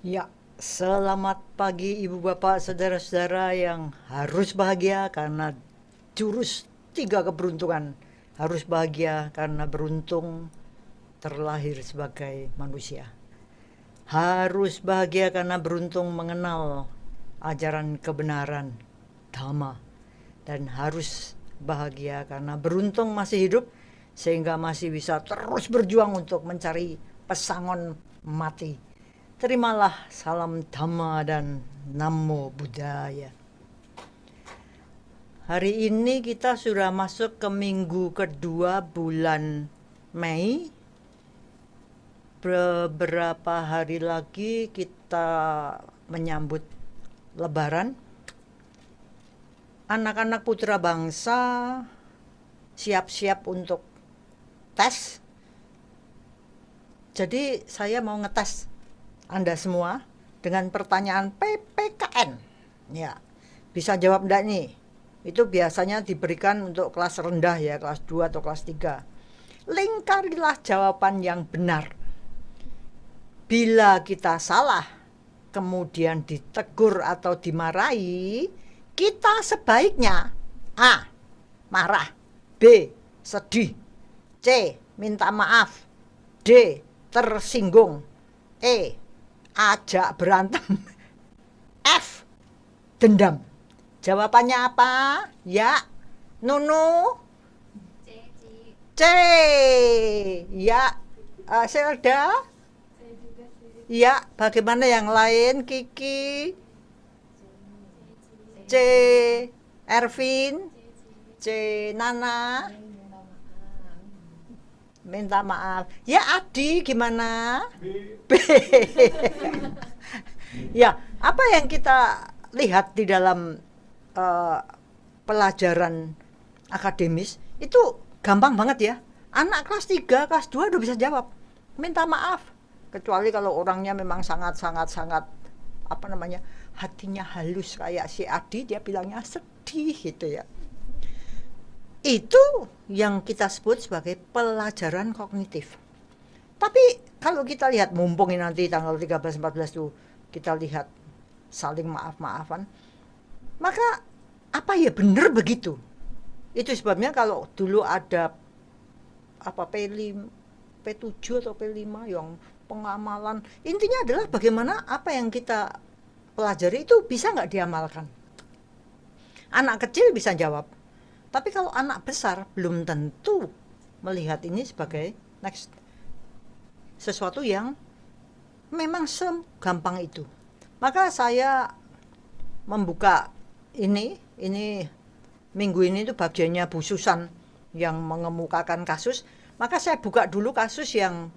Ya, selamat pagi Ibu Bapak, saudara-saudara yang harus bahagia karena jurus tiga keberuntungan. Harus bahagia karena beruntung terlahir sebagai manusia. Harus bahagia karena beruntung mengenal ajaran kebenaran, Dhamma. Dan harus bahagia karena beruntung masih hidup sehingga masih bisa terus berjuang untuk mencari pesangon mati. Terimalah salam Dhamma dan Namo Buddhaya. Hari ini kita sudah masuk ke minggu kedua bulan Mei. Beberapa hari lagi kita menyambut Lebaran. Anak-anak putra bangsa siap-siap untuk tes. Jadi saya mau ngetes Anda semua dengan pertanyaan PPKN. Ya, bisa jawab enggak nih? Itu biasanya diberikan untuk kelas rendah ya, kelas 2 atau kelas 3. Lingkarilah jawaban yang benar. Bila kita salah, kemudian ditegur atau dimarahi, kita sebaiknya A. Marah, B. Sedih, C. Minta maaf, D. Tersinggung, E. Ajak berantem, F. Dendam. Jawabannya apa? Ya, Nunu, C. Ya, Selda. Ya, bagaimana yang lain? Kiki, C. Ervin, C. Nana. Minta maaf. Ya, Adi gimana? B. Ya, apa yang kita lihat di dalam uh, pelajaran akademis itu gampang banget ya. Anak kelas 3, kelas 2 udah bisa jawab. Minta maaf. Kecuali kalau orangnya memang sangat apa namanya? Hatinya halus kayak si Adi, dia bilangnya sedih gitu ya. Itu yang kita sebut sebagai pelajaran kognitif. Tapi kalau kita lihat, mumpung ini nanti tanggal 13-14 tuh kita lihat saling maaf-maafan, maka apa ya benar begitu? Itu sebabnya kalau dulu ada apa P7 atau P5 yang pengamalan, intinya adalah bagaimana apa yang kita pelajari itu bisa nggak diamalkan. Anak kecil bisa jawab, tapi kalau anak besar belum tentu melihat ini sebagai next sesuatu yang memang segampang itu. Maka saya membuka ini minggu ini itu bagiannya Bu Susan yang mengemukakan kasus. Maka saya buka dulu kasus yang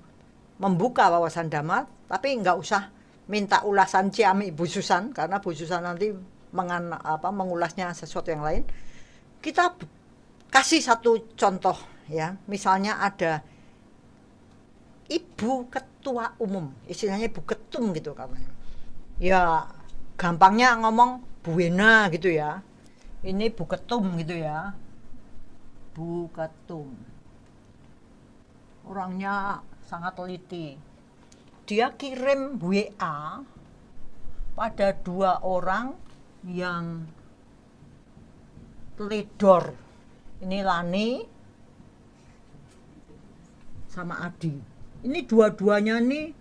membuka wawasan Dhamma, tapi nggak usah minta ulasan ciami Bu Susan karena Bu Susan nanti mengulasnya sesuatu yang lain. Kita kasih satu contoh ya, misalnya ada ibu ketua umum, istilahnya ibu ketum gitu katanya. Ya gampangnya ngomong Bu Wena gitu ya. Ini Bu Ketum gitu ya. Bu Ketum. Orangnya sangat teliti. Dia kirim WA pada 2 orang yang teledor. Ini Lani sama Adi. Ini dua-duanya nih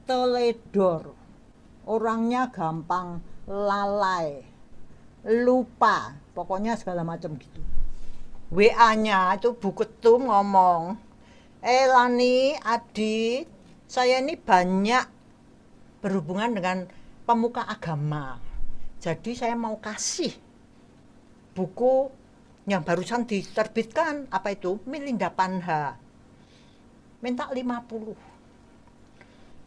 teledor. Orangnya gampang lalai, lupa, pokoknya segala macam gitu. WA-nya itu Bu Ketum ngomong, Lani, Adi, saya ini banyak berhubungan dengan pemuka agama. Jadi saya mau kasih buku yang barusan diterbitkan, apa itu? Milinda Panha. Minta 50.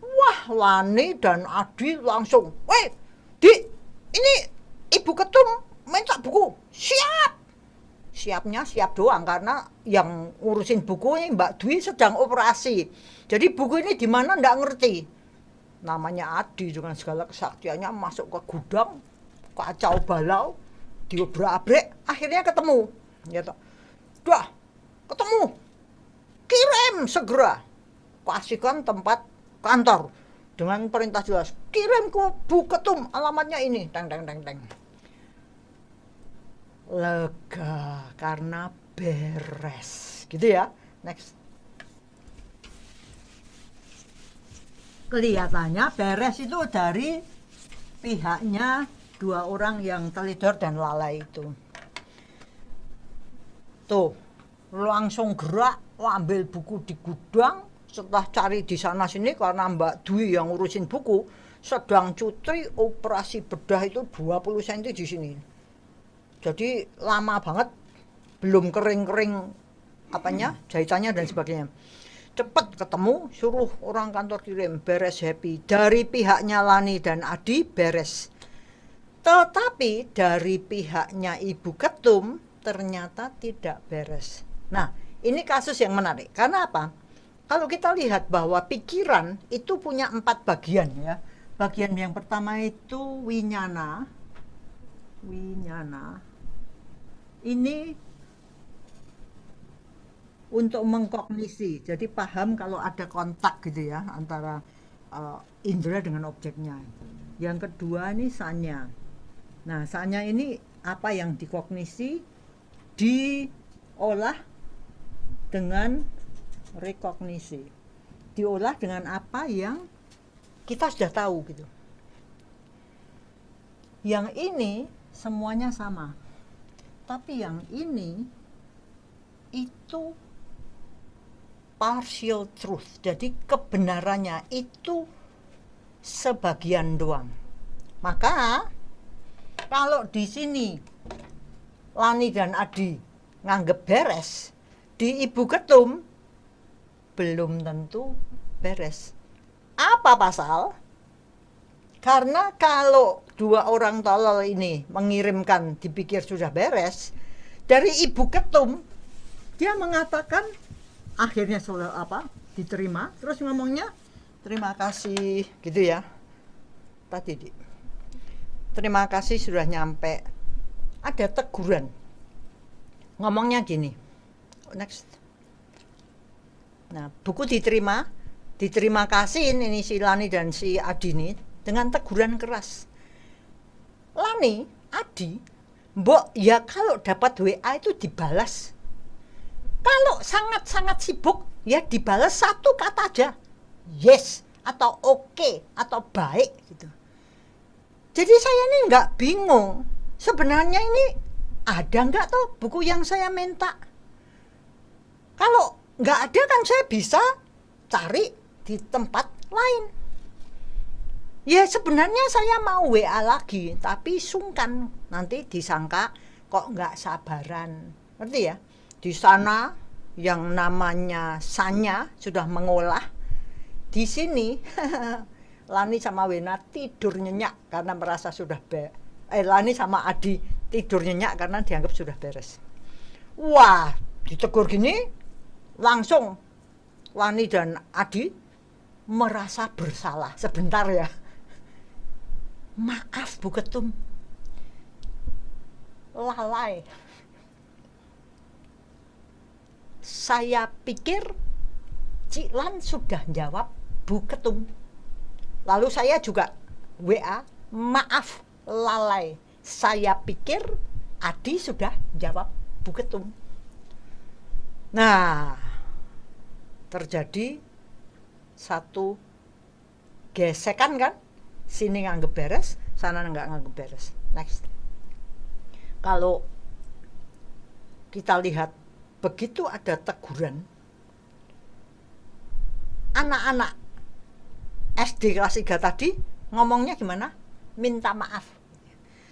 Wah, Lani dan Adi langsung, weh, Di, ini Ibu Ketum minta buku. Siap. Siapnya siap doang karena yang ngurusin buku ini Mbak Dwi sedang operasi. Jadi buku ini di mana nggak ngerti. Namanya Adi dengan segala kesaktiannya masuk ke gudang, kacau balau, diobrak-abrik, akhirnya ketemu. Ya toh. Dah, ketemu. Kirim segera. Kasihkan tempat kantor. dengan perintah jelas, kirim ke Bu Ketum, alamatnya ini, teng teng teng teng. Lega karena beres, gitu ya. Next. Kelihatannya beres itu dari pihaknya dua orang yang teledor dan lalai itu. Tuh, langsung gerak, ambil buku di gudang. Setelah cari di sana sini karena Mbak Dwi yang ngurusin buku, sedang cuti operasi bedah itu 20 cm di sini. Jadi lama banget, belum kering-kering apanya, jahitannya dan sebagainya. Cepat ketemu, suruh orang kantor kirim, beres happy. Dari pihaknya Lani dan Adi beres. Tetapi dari pihaknya Ibu Ketum ternyata tidak beres. Nah, ini kasus yang menarik. Karena apa? Kalau kita lihat bahwa pikiran itu punya 4 bagian ya. Bagian yang pertama itu winyana. Ini untuk mengkognisi. Jadi paham kalau ada kontak gitu ya antara indera dengan objeknya. Yang kedua ini sanya. Nah, sanya ini apa yang dikognisi diolah dengan rekognisi. Diolah dengan apa yang kita sudah tahu gitu. Yang ini semuanya sama. Tapi yang ini itu partial truth. Jadi kebenarannya itu sebagian doang. Maka kalau di sini Lani dan Adi nganggep beres, di Ibu Ketum belum tentu beres. Apa pasal? Karena kalau dua orang tolol ini mengirimkan dipikir sudah beres, dari Ibu Ketum dia mengatakan akhirnya sudah diterima, terus ngomongnya terima kasih gitu ya. Tadi terima kasih sudah nyampe. Ada teguran. Ngomongnya gini. Next. Nah, buku diterima kasih ini si Lani dan si Adi ini dengan teguran keras. Lani, Adi, mbok ya kalau dapat WA itu dibalas. Kalau sangat-sangat sibuk ya dibalas satu kata aja. Yes atau oke atau baik gitu. Jadi saya ini nggak bingung. Sebenarnya ini ada nggak tuh buku yang saya minta? Kalau nggak ada kan saya bisa cari di tempat lain. Ya sebenarnya saya mau WA lagi, tapi sungkan nanti disangka kok nggak sabaran. Ngerti ya? Di sana yang namanya Sanya sudah mengolah. Di sini Lani sama Wena tidur nyenyak karena merasa sudah Lani sama Adi tidur nyenyak karena dianggap sudah beres. Wah, ditegur gini langsung Lani dan Adi merasa bersalah sebentar ya. Maaf Bu Ketum, lalai. Saya pikir Cik Lan sudah jawab Bu Ketum. Lalu saya juga WA, maaf lalai. Saya pikir Adi sudah jawab Bu Ketum. Nah, terjadi satu gesekan kan? Sini nganggep beres, sana nggak nganggep beres. Next. Kalau kita lihat begitu ada teguran, anak-anak SD kelas 3 tadi ngomongnya gimana? Minta maaf.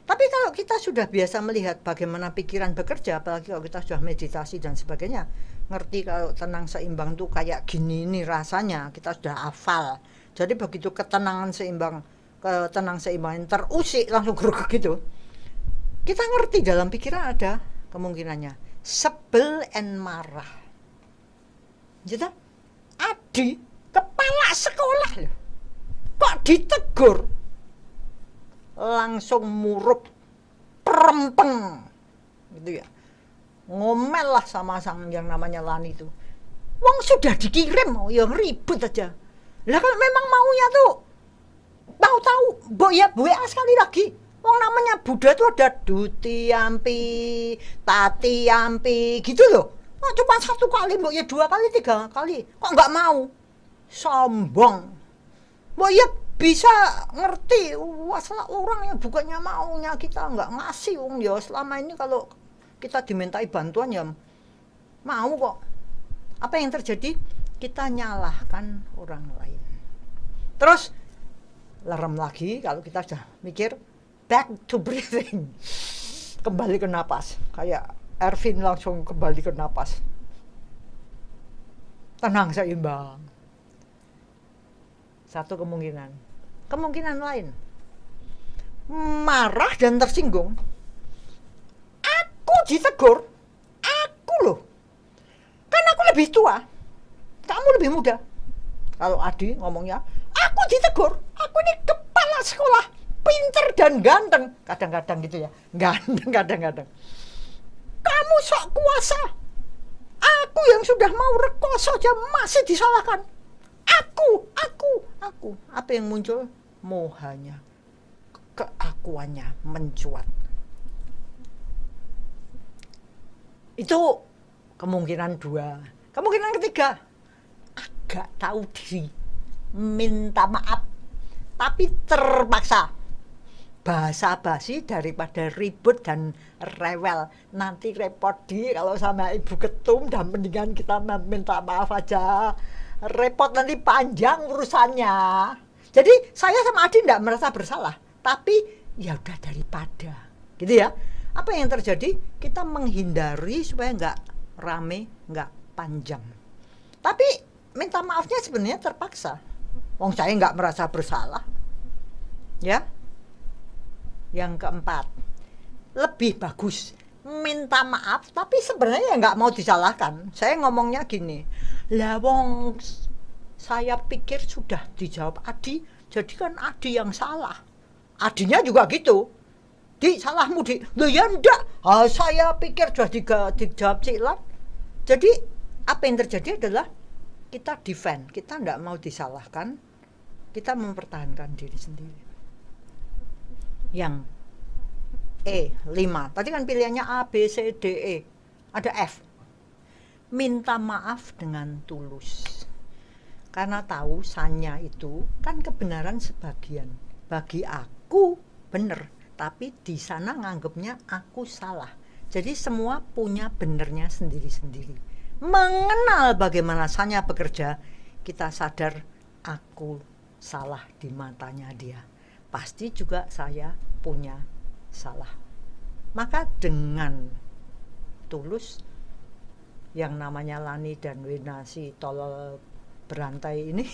Tapi kalau kita sudah biasa melihat bagaimana pikiran bekerja, apalagi kalau kita sudah meditasi dan sebagainya, ngerti kalau tenang seimbang tuh kayak gini ini rasanya, kita sudah hafal. Jadi begitu ketenang seimbang yang terusik langsung geruk gitu. Kita ngerti dalam pikiran ada kemungkinannya sebel and marah. Jadi Adi kepala sekolah loh, kok ditegur langsung murup perempeng gitu ya, ngomel lah sama sang yang namanya Lani itu. Wong sudah dikirim yang ribut aja lah. Kalau memang maunya tuh Mbok ya WA sekali lagi. Wong namanya Buddha itu ada Dutiyampi, Tatiyampi gitu loh. Oh, cuma satu kali, mbok ya 2 kali, 3 kali. Kok nggak mau? Sombong. Mbok ya bisa ngerti masalah orang yang bukannya maunya kita nggak ngasih wong ya selama ini kalau kita dimintai bantuan ya mau kok. Apa yang terjadi? Kita nyalahkan orang lain. Terus lerem lagi kalau kita sudah mikir back to breathing. Kembali ke napas. Kayak Ervin langsung kembali ke napas. Tenang, seimbang. Satu kemungkinan. Kemungkinan lain. Marah dan tersinggung. Aku ditegur. Aku loh. Kan aku lebih tua. Kamu lebih muda. Kalau Adi ngomongnya, aku ditegur. Aku ini kepala sekolah. Pinter dan ganteng. Kadang-kadang gitu ya. Ganteng kadang-kadang. Kamu sok kuasa. Aku yang sudah mau rekoso aja masih disalahkan. Aku. Apa yang muncul? Mohanya. Keakuannya mencuat. Itu kemungkinan 2. Kemungkinan ketiga, agak tahu diri, minta maaf, tapi terpaksa. Basa-basi daripada ribut dan rewel. Nanti repot kalau sama ibu ketum, dan mendingan kita minta maaf aja. Repot nanti panjang urusannya. Jadi saya sama Adi tidak merasa bersalah, tapi ya udah daripada, gitu ya. Apa yang terjadi? Kita menghindari supaya nggak rame, nggak panjang. Tapi minta maafnya sebenarnya terpaksa. Wong saya nggak merasa bersalah, ya. Yang keempat, lebih bagus minta maaf tapi sebenarnya nggak mau disalahkan. Saya ngomongnya gini, lah wong saya pikir sudah dijawab Adi, jadi kan Adi yang salah. Adinya juga gitu, Di salahmu Di, loh ya enggak, saya pikir sudah dijawab Cilan. Jadi apa yang terjadi adalah kita defend, kita nggak mau disalahkan, kita mempertahankan diri sendiri. Yang 5, tadi kan pilihannya A, B, C, D, E, ada F. Minta maaf dengan tulus, karena tahu sanya itu kan kebenaran sebagian. Bagi aku benar, tapi di sana nganggapnya aku salah. Jadi semua punya benernya sendiri-sendiri. Mengenal bagaimana sanya bekerja, kita sadar aku salah di matanya dia. Pasti juga saya punya salah. Maka dengan tulus, yang namanya Lani dan Wina si tolol berantai ini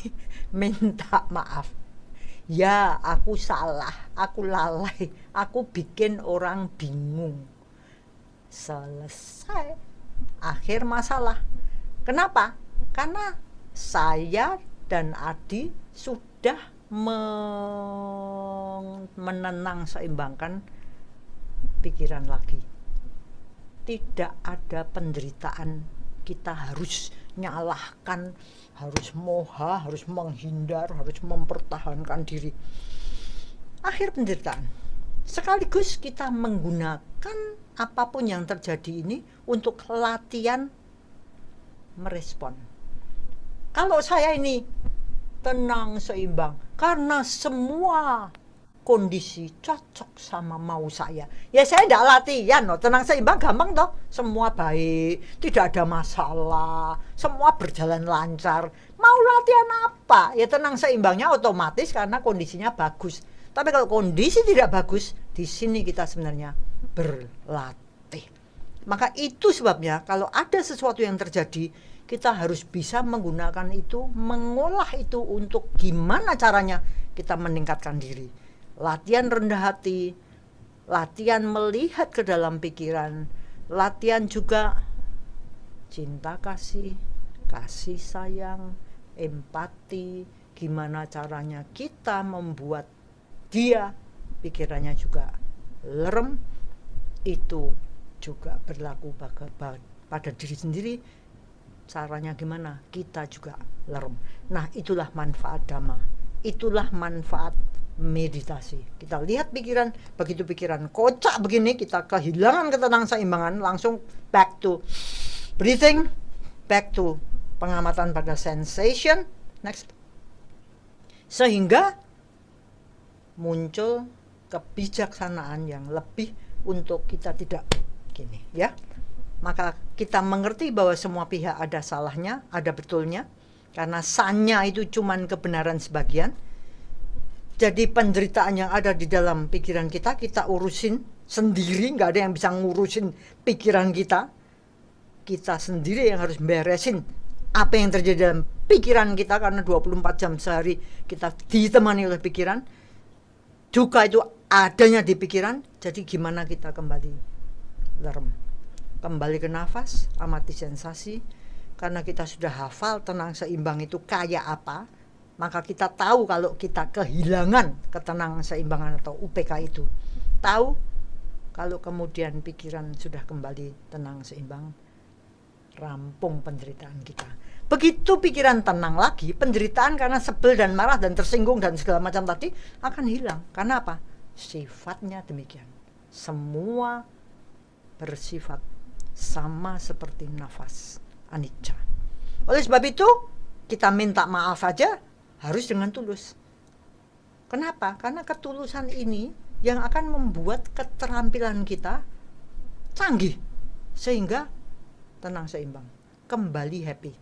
minta maaf. Ya, aku salah, aku lalai, aku bikin orang bingung. Selesai. Akhir masalah. Kenapa? Karena saya dan Adi sudah menenang, seimbangkan pikiran lagi. Tidak ada penderitaan kita harus nyalahkan, harus moha, harus menghindar, harus mempertahankan diri. Akhir penderitaan. Sekaligus kita menggunakan apapun yang terjadi ini untuk latihan merespon. Kalau saya ini tenang, seimbang, karena semua kondisi cocok sama mau saya, ya saya tidak latihan loh. Tenang seimbang gampang toh, semua baik, tidak ada masalah, semua berjalan lancar. Mau latihan apa? Ya tenang seimbangnya otomatis karena kondisinya bagus. Tapi kalau kondisi tidak bagus, di sini kita sebenarnya berlatih. Maka itu sebabnya kalau ada sesuatu yang terjadi, kita harus bisa menggunakan itu, mengolah itu untuk gimana caranya kita meningkatkan diri. Latihan rendah hati, latihan melihat ke dalam pikiran, latihan juga cinta kasih, kasih sayang, empati, gimana caranya kita membuat dia pikirannya juga lerem. Itu juga berlaku pada diri sendiri. Caranya gimana? Kita juga lerem. Nah, itulah manfaat Dhamma. Itulah manfaat meditasi. Kita lihat pikiran, begitu pikiran kocak begini, kita kehilangan ketenangan seimbangan, langsung back to breathing, back to pengamatan pada sensation. Next. Sehingga muncul kebijaksanaan yang lebih untuk kita tidak gini, ya. Maka kita mengerti bahwa semua pihak ada salahnya, ada betulnya, karena sanya itu cuman kebenaran sebagian. Jadi penderitaan yang ada di dalam pikiran kita, kita urusin sendiri, nggak ada yang bisa ngurusin pikiran kita. Kita sendiri yang harus beresin apa yang terjadi dalam pikiran kita, karena 24 jam sehari kita ditemani oleh pikiran. Duka itu adanya di pikiran, jadi gimana kita kembali lerem. Kembali ke nafas, amati sensasi, karena kita sudah hafal tenang seimbang itu kayak apa, maka kita tahu kalau kita kehilangan ketenangan seimbangan atau UPK itu. Tahu kalau kemudian pikiran sudah kembali tenang seimbang, rampung penderitaan kita. Begitu pikiran tenang lagi, penderitaan karena sebel dan marah dan tersinggung dan segala macam tadi akan hilang. Karena apa? Sifatnya demikian. Semua bersifat sama seperti nafas, anicca. Oleh sebab itu, kita minta maaf saja harus dengan tulus. Kenapa? Karena ketulusan ini yang akan membuat keterampilan kita canggih, sehingga tenang seimbang, kembali happy.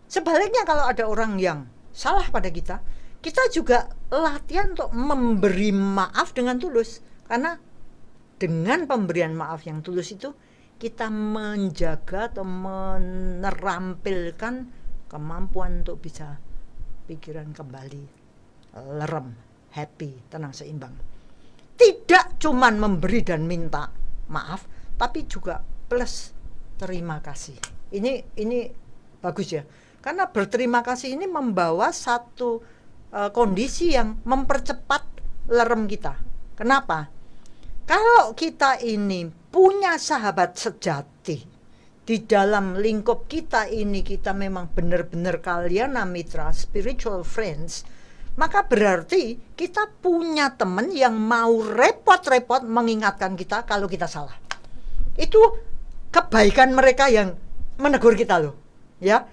Sebaliknya kalau ada orang yang salah pada kita, kita juga latihan untuk memberi maaf dengan tulus. Karena dengan pemberian maaf yang tulus itu, kita menjaga atau menerampilkan kemampuan untuk bisa pikiran kembali lerem, happy, tenang seimbang. Tidak cuman memberi dan minta maaf, tapi juga plus terima kasih. Ini bagus ya, karena berterima kasih ini membawa satu kondisi yang mempercepat lerem kita. Kenapa? Kalau kita ini punya sahabat sejati, di dalam lingkup kita ini kita memang benar-benar kalyana mitra, spiritual friends, maka berarti kita punya teman yang mau repot-repot mengingatkan kita kalau kita salah. Itu kebaikan mereka yang menegur kita loh, ya.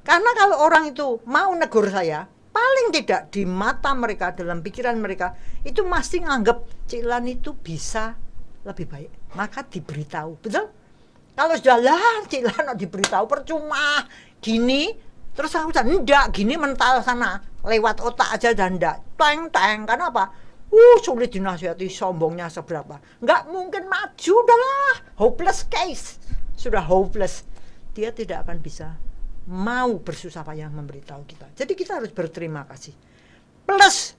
Karena kalau orang itu mau negur saya, paling tidak di mata mereka, dalam pikiran mereka itu masih nganggap Cik Lan itu bisa lebih baik, maka diberitahu, betul? Kalau sudah lah Cik Lan diberitahu percuma gini, terus aku bilang enggak, gini mental sana, lewat otak aja dan enggak teng-teng. Karena apa? Sulit dinasihati, sombongnya seberapa, enggak mungkin maju, udahlah, hopeless case, sudah hopeless, dia tidak akan bisa mau bersusah payah memberitahu kita. Jadi kita harus berterima kasih, plus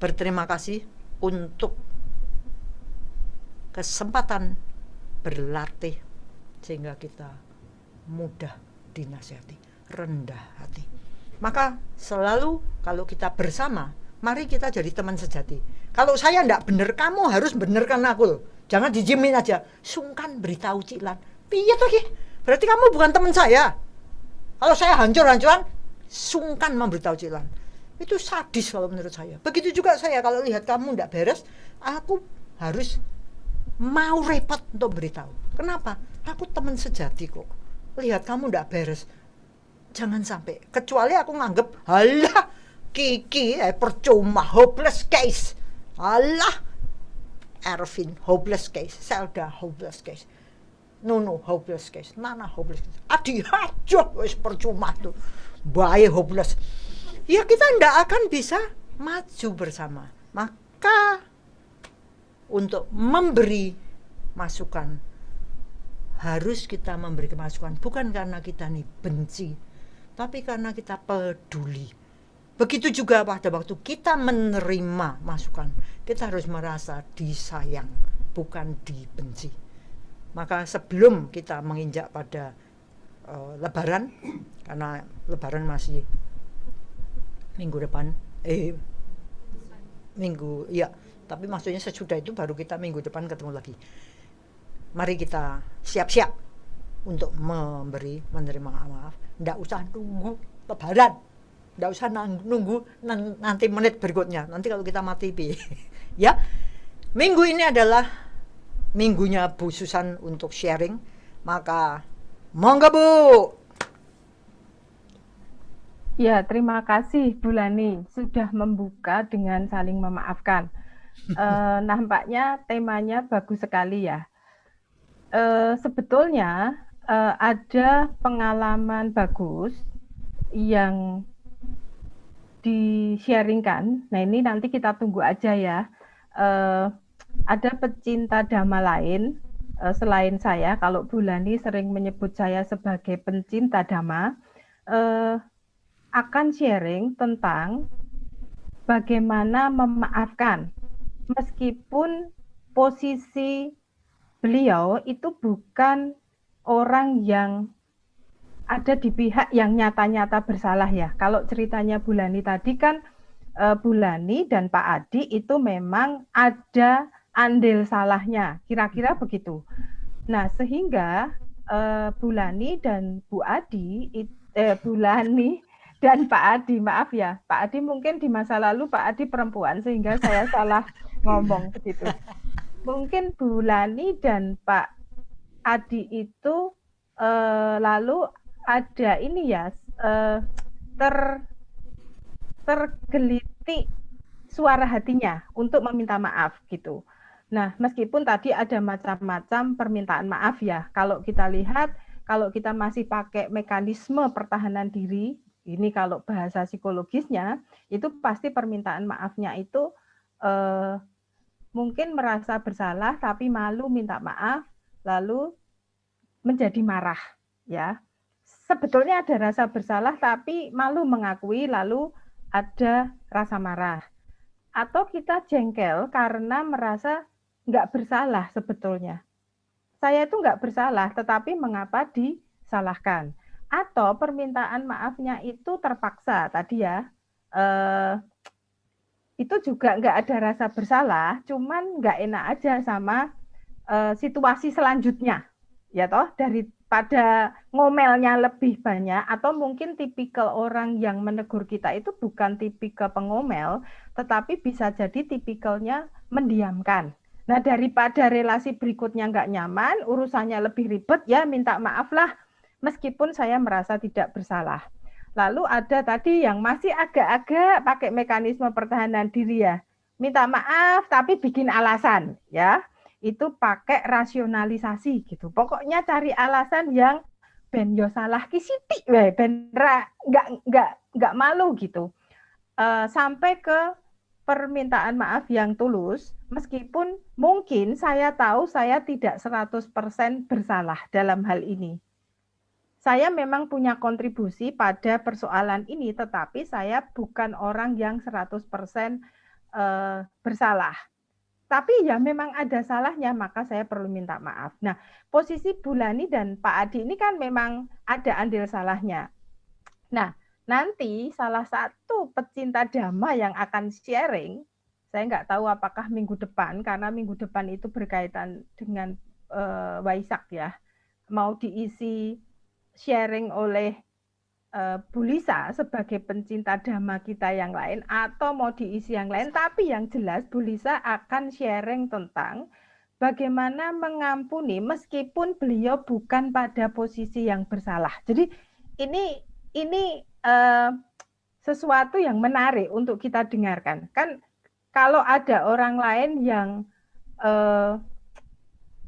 berterima kasih untuk kesempatan berlatih sehingga kita mudah dinasihati, rendah hati. Maka selalu kalau kita bersama, mari kita jadi teman sejati. Kalau saya enggak bener, kamu harus benerkan aku loh. Jangan dijamin aja, sungkan beritahu Cik Lan. Piye lagi? Berarti kamu bukan teman saya. Kalau saya hancur-hancuran, sungkan memberitahu Cik Lan. Itu sadis kalau menurut saya. Begitu juga saya kalau lihat kamu enggak beres, aku harus mau repot untuk beritahu. Kenapa? Aku teman sejati kok. Lihat kamu ndak beres, jangan sampai. Kecuali aku nganggep, halah Kiki percuma, hopeless case. Halah Ervin hopeless case, Selda hopeless case, Nunu hopeless case, Nana hopeless case. Adi aja wis percuma tuh. Bae hopeless. Ya kita ndak akan bisa maju bersama. Maka untuk memberi masukan, harus kita memberi masukan bukan karena kita nih benci, tapi karena kita peduli. Begitu juga pada waktu kita menerima masukan, kita harus merasa disayang, bukan dibenci. Maka sebelum kita menginjak pada Lebaran, karena Lebaran masih minggu depan, tapi maksudnya sesudah itu baru kita minggu depan ketemu lagi. Mari kita siap-siap untuk menerima maaf. Nggak usah tunggu Lebaran. Nggak usah nunggu nanti menit berikutnya. Nanti kalau kita mati pi. Ya, minggu ini adalah minggunya Bu Susan untuk sharing. Maka monggo Bu. Ya, terima kasih Bu Lani sudah membuka dengan saling memaafkan. Nampaknya temanya bagus sekali ya. Sebetulnya ada pengalaman bagus yang di-sharingkan. Nah, ini nanti kita tunggu aja ya. Ada pecinta dhamma lain selain saya. Kalau Bu Lani sering menyebut saya sebagai pencinta dhamma, akan sharing tentang bagaimana memaafkan. Meskipun posisi beliau itu bukan orang yang ada di pihak yang nyata-nyata bersalah ya. Kalau ceritanya Bulani tadi kan Bulani dan Pak Adi itu memang ada andil salahnya, kira-kira begitu. Nah, sehingga Bulani dan Bu Adi, Bulani dan Pak Adi, maaf ya, Pak Adi mungkin di masa lalu Pak Adi perempuan sehingga saya salah ngomong begitu. Mungkin Bulani dan Pak Adi itu lalu ada ini ya tergelitik suara hatinya untuk meminta maaf gitu. Nah, meskipun tadi ada macam-macam permintaan maaf ya. Kalau kita lihat, kalau kita masih pakai mekanisme pertahanan diri, ini kalau bahasa psikologisnya, itu pasti permintaan maafnya itu mungkin merasa bersalah tapi malu minta maaf, lalu menjadi marah ya. Sebetulnya ada rasa bersalah tapi malu mengakui, lalu ada rasa marah. Atau kita jengkel karena merasa nggak bersalah sebetulnya. Saya itu nggak bersalah, tetapi mengapa disalahkan? Atau permintaan maafnya itu terpaksa tadi ya, itu juga nggak ada rasa bersalah, cuman nggak enak aja sama situasi selanjutnya, ya toh, daripada ngomelnya lebih banyak, atau mungkin tipikal orang yang menegur kita itu bukan tipikal pengomel, tetapi bisa jadi tipikalnya mendiamkan. Nah, daripada relasi berikutnya nggak nyaman, urusannya lebih ribet, ya minta maaf lah, meskipun saya merasa tidak bersalah. Lalu ada tadi yang masih agak-agak pakai mekanisme pertahanan diri ya, minta maaf tapi bikin alasan ya, itu pakai rasionalisasi gitu. Pokoknya cari alasan yang ben yo salah ki sithik wae, ben nggak malu gitu. Sampai ke permintaan maaf yang tulus, meskipun mungkin saya tahu saya tidak 100% bersalah dalam hal ini. Saya memang punya kontribusi pada persoalan ini, tetapi saya bukan orang yang 100% bersalah. Tapi ya memang ada salahnya, maka saya perlu minta maaf. Nah, posisi Bulani dan Pak Adi ini kan memang ada andil salahnya. Nah, nanti salah satu pecinta dhamma yang akan sharing, saya nggak tahu apakah minggu depan, karena minggu depan itu berkaitan dengan Waisak ya, mau diisi sharing oleh Bu Lisa sebagai pencinta dhamma kita yang lain, atau mau diisi yang lain, tapi yang jelas Bu Lisa akan sharing tentang bagaimana mengampuni meskipun beliau bukan pada posisi yang bersalah. Jadi ini sesuatu yang menarik untuk kita dengarkan. Kan kalau ada orang lain yang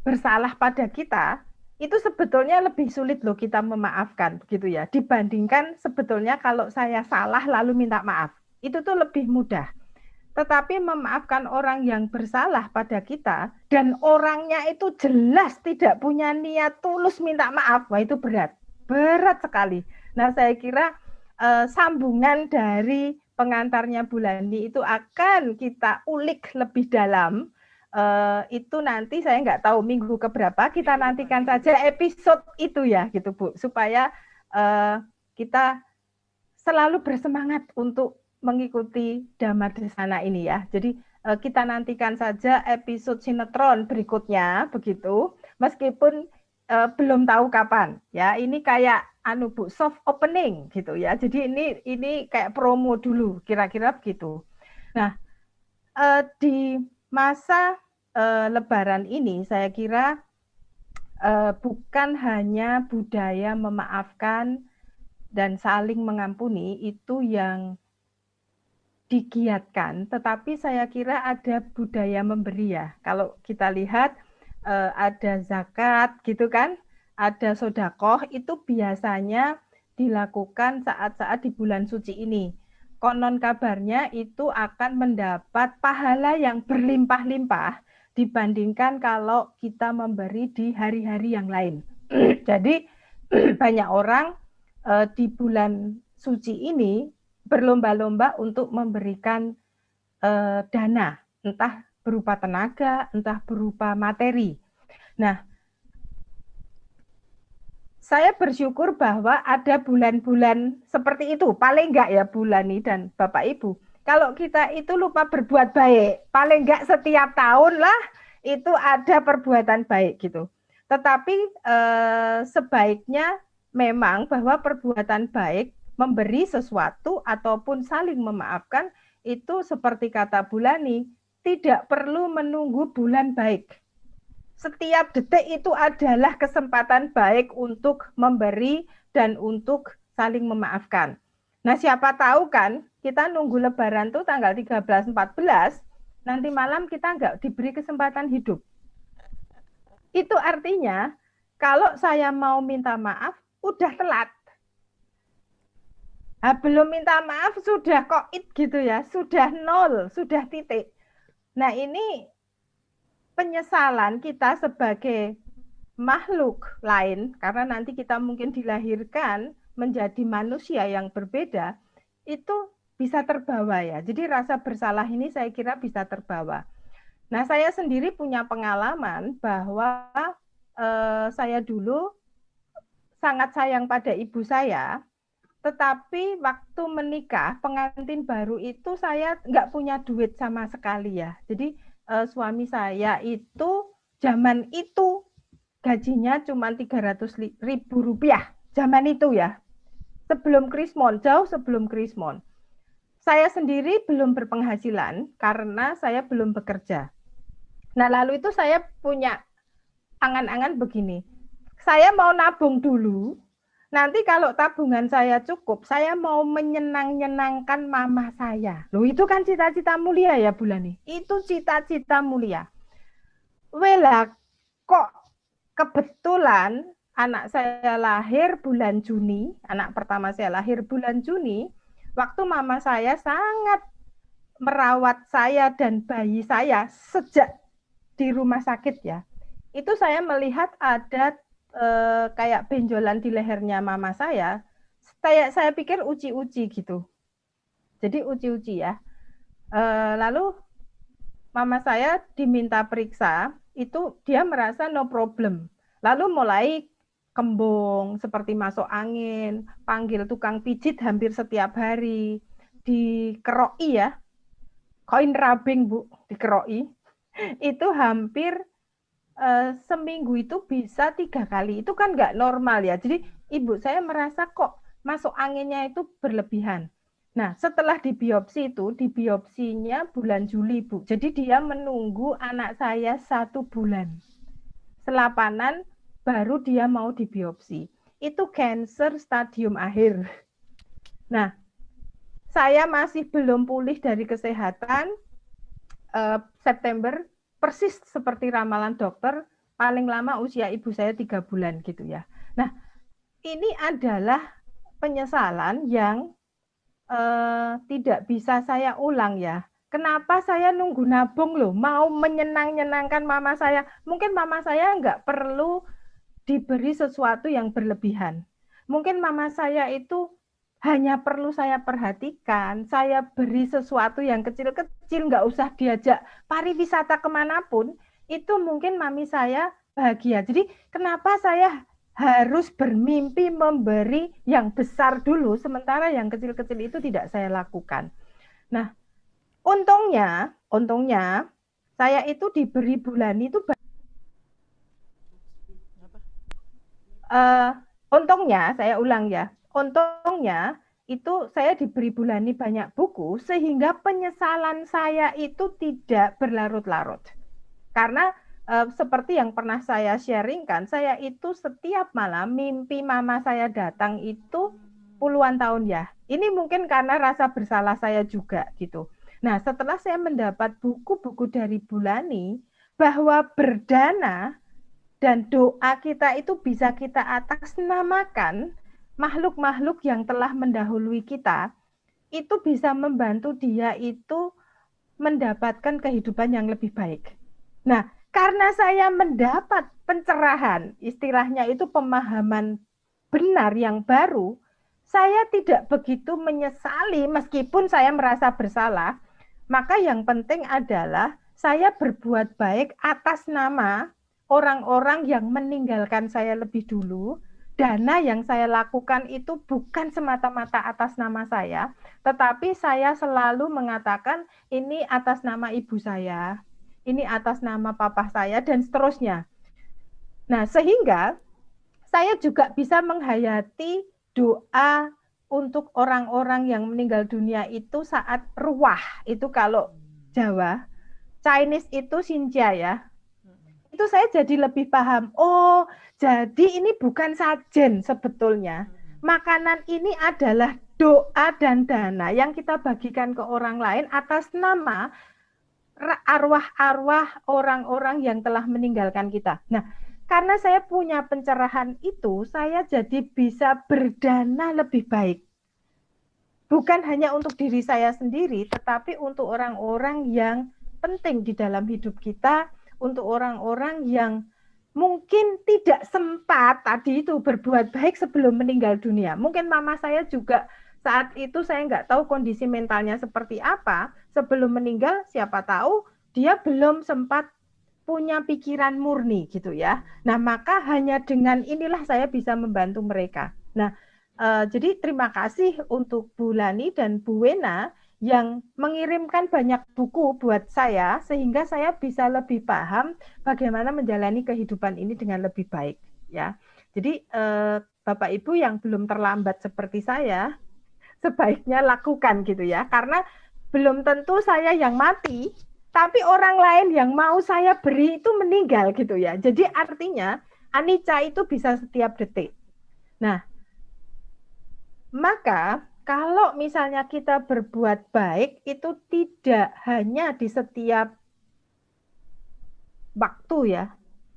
bersalah pada kita, itu sebetulnya lebih sulit loh kita memaafkan begitu ya, dibandingkan sebetulnya kalau saya salah lalu minta maaf, itu tuh lebih mudah. Tetapi memaafkan orang yang bersalah pada kita dan orangnya itu jelas tidak punya niat tulus minta maaf, wah itu berat sekali. Nah, saya kira sambungan dari pengantarnya Bulani itu akan kita ulik lebih dalam. Itu nanti saya nggak tahu minggu keberapa, kita nantikan saja episode itu ya gitu Bu, supaya kita selalu bersemangat untuk mengikuti Dhamma Desana ini ya. Jadi kita nantikan saja episode sinetron berikutnya begitu, meskipun belum tahu kapan ya. Ini kayak Bu, soft opening gitu ya. Jadi ini kayak promo dulu, kira-kira begitu. Nah, di masa Lebaran ini saya kira bukan hanya budaya memaafkan dan saling mengampuni itu yang digiatkan, tetapi saya kira ada budaya memberi ya. Kalau kita lihat ada zakat gitu kan, ada sodakoh itu biasanya dilakukan saat-saat di bulan suci ini. Konon kabarnya itu akan mendapat pahala yang berlimpah-limpah dibandingkan kalau kita memberi di hari-hari yang lain. Jadi banyak orang di bulan suci ini berlomba-lomba untuk memberikan dana, entah berupa tenaga, entah berupa materi. Nah, saya bersyukur bahwa ada bulan-bulan seperti itu, paling enggak ya bulan ini dan Bapak Ibu. Kalau kita itu lupa berbuat baik, paling enggak setiap tahun lah itu ada perbuatan baik gitu. Tetapi sebaiknya memang bahwa perbuatan baik memberi sesuatu ataupun saling memaafkan itu seperti kata Bulani, tidak perlu menunggu bulan baik. Setiap detik itu adalah kesempatan baik untuk memberi dan untuk saling memaafkan. Nah, siapa tahu kan kita nunggu Lebaran tuh tanggal 13-14, nanti malam kita nggak diberi kesempatan hidup. Itu artinya kalau saya mau minta maaf, udah telat. Nah, belum minta maaf sudah koit gitu ya, sudah nol, sudah titik. Nah, ini penyesalan kita sebagai makhluk lain, karena nanti kita mungkin dilahirkan menjadi manusia yang berbeda, itu bisa terbawa ya. Jadi rasa bersalah ini saya kira bisa terbawa. Nah, saya sendiri punya pengalaman bahwa saya dulu sangat sayang pada ibu saya, tetapi waktu menikah, pengantin baru itu saya nggak punya duit sama sekali ya. Jadi suami saya itu zaman itu gajinya cuma 300.000 rupiah. Zaman itu ya. Sebelum Krismon, jauh sebelum Krismon. Saya sendiri belum berpenghasilan karena saya belum bekerja. Nah, lalu itu saya punya angan-angan begini. Saya mau nabung dulu. Nanti kalau tabungan saya cukup, saya mau menyenang-nyenangkan mama saya. Loh, itu kan cita-cita mulia ya, Bulani. Itu cita-cita mulia. Wela, kok kebetulan anak saya lahir bulan Juni, anak pertama saya lahir bulan Juni, waktu mama saya sangat merawat saya dan bayi saya sejak di rumah sakit ya. Itu saya melihat ada kayak benjolan di lehernya mama saya. Saya pikir uci-uci gitu. Jadi uci-uci ya. Lalu mama saya diminta periksa, itu dia merasa no problem. Lalu mulai kembung, seperti masuk angin, panggil tukang pijit hampir setiap hari, dikeroi ya, koin rubbing Bu, dikeroi. Itu hampir seminggu itu bisa 3 kali. Itu kan nggak normal ya. Jadi ibu saya merasa kok masuk anginnya itu berlebihan. Nah, setelah dibiopsi itu, dibiopsinya bulan Juli, Bu. Jadi dia menunggu anak saya 1 bulan. Selapanan baru dia mau dibiopsi. Itu cancer stadium akhir. Nah, saya masih belum pulih dari kesehatan. September persis seperti ramalan dokter, paling lama usia ibu saya 3 bulan gitu ya. Nah, ini adalah penyesalan yang tidak bisa saya ulang ya. Kenapa saya nunggu nabung loh, mau menyenang-nyenangkan mama saya. Mungkin mama saya nggak perlu diberi sesuatu yang berlebihan. Mungkin mama saya itu hanya perlu saya perhatikan, saya beri sesuatu yang kecil-kecil, nggak usah diajak pariwisata kemanapun, itu mungkin mami saya bahagia. Jadi kenapa saya harus bermimpi memberi yang besar dulu, sementara yang kecil-kecil itu tidak saya lakukan. Nah, untungnya saya itu diberi bulan itu Untungnya, saya ulang ya, untungnya itu saya diberi Bulani banyak buku sehingga penyesalan saya itu tidak berlarut-larut. Karena seperti yang pernah saya sharingkan, saya itu setiap malam mimpi mama saya datang itu puluhan tahun ya. Ini mungkin karena rasa bersalah saya juga gitu. Nah, setelah saya mendapat buku-buku dari Bulani bahwa berdana dan doa kita itu bisa kita atasnamakan makhluk-makhluk yang telah mendahului kita, itu bisa membantu dia itu mendapatkan kehidupan yang lebih baik. Nah, karena saya mendapat pencerahan, istilahnya itu pemahaman benar yang baru, saya tidak begitu menyesali meskipun saya merasa bersalah. Maka yang penting adalah saya berbuat baik atas nama orang-orang yang meninggalkan saya lebih dulu. Dana yang saya lakukan itu bukan semata-mata atas nama saya, tetapi saya selalu mengatakan ini atas nama ibu saya, ini atas nama papa saya, dan seterusnya. Nah, sehingga saya juga bisa menghayati doa untuk orang-orang yang meninggal dunia itu saat ruah. Itu kalau Jawa, Chinese itu Xinjia ya. Itu saya jadi lebih paham. Oh, jadi ini bukan sajen sebetulnya. Makanan ini adalah doa dan dana yang kita bagikan ke orang lain atas nama arwah-arwah orang-orang yang telah meninggalkan kita. Nah, karena saya punya pencerahan itu, saya jadi bisa berdana lebih baik. Bukan hanya untuk diri saya sendiri, tetapi untuk orang-orang yang penting di dalam hidup kita, untuk orang-orang yang mungkin tidak sempat tadi itu berbuat baik sebelum meninggal dunia. Mungkin mama saya juga saat itu saya nggak tahu kondisi mentalnya seperti apa. Sebelum meninggal, siapa tahu dia belum sempat punya pikiran murni gitu ya. Nah, maka hanya dengan inilah saya bisa membantu mereka. Nah, jadi terima kasih untuk Bu Lani dan Bu Wena yang mengirimkan banyak buku buat saya sehingga saya bisa lebih paham bagaimana menjalani kehidupan ini dengan lebih baik ya. Jadi Bapak Ibu yang belum terlambat seperti saya sebaiknya lakukan gitu ya, karena belum tentu saya yang mati, tapi orang lain yang mau saya beri itu meninggal gitu ya. Jadi artinya anicca itu bisa setiap detik. Nah, maka kalau misalnya kita berbuat baik itu tidak hanya di setiap waktu ya,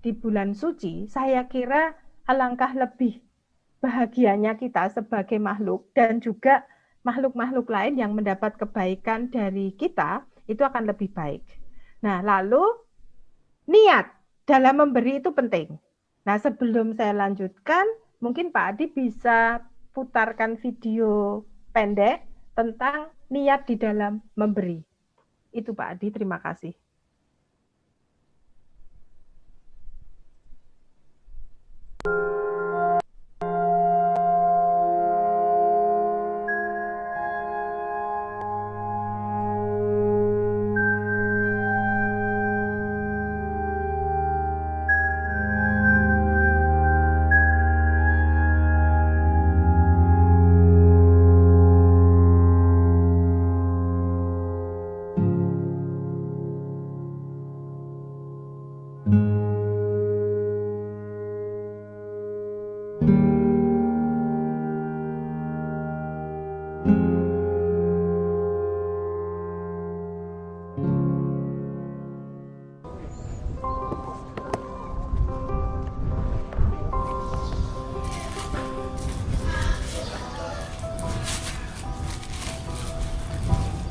di bulan suci, saya kira alangkah lebih bahagianya kita sebagai makhluk dan juga makhluk-makhluk lain yang mendapat kebaikan dari kita itu akan lebih baik. Nah, lalu niat dalam memberi itu penting. Nah, sebelum saya lanjutkan, mungkin Pak Adi bisa putarkan video pendek tentang niat di dalam memberi. Itu Pak Adi, terima kasih.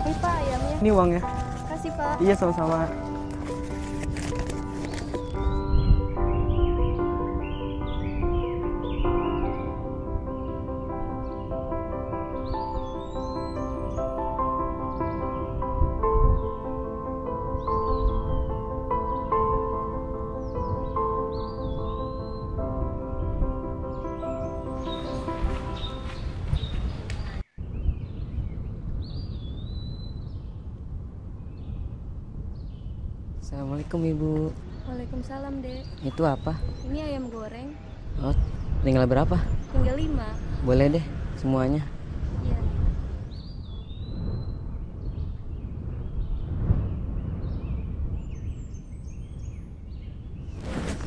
Ini Pak ayamnya. Ini uangnya. Kasih Pak. Iya, sama-sama. Assalamualaikum Ibu. Waalaikumsalam Dek. Itu apa? Ini ayam goreng. Oh, Tinggal berapa? Tinggal 5. Boleh deh semuanya. Iya.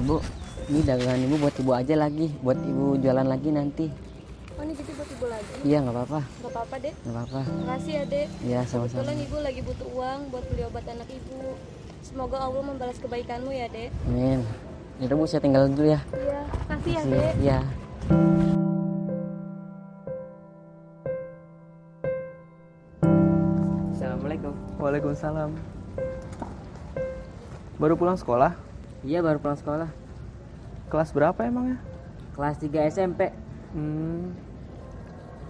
Ibu, ini dagangan ibu buat ibu aja lagi, buat ibu jualan lagi nanti. Oh, ini jadi buat ibu lagi? Iya, nggak apa-apa. Gak apa-apa, Dek. Nggak apa-apa. Makasih ya, Dek. Iya, sama-sama. Kebetulan ibu lagi butuh uang buat beli obat anak ibu. Semoga Allah membalas kebaikanmu ya, Dek. Amin. Yaudah Bu, saya tinggal dulu ya. Iya, makasih ya, Makasih. Dek. Iya. Assalamualaikum. Waalaikumsalam. Baru pulang sekolah? Iya, baru pulang sekolah. Kelas berapa emangnya? Kelas 3 SMP.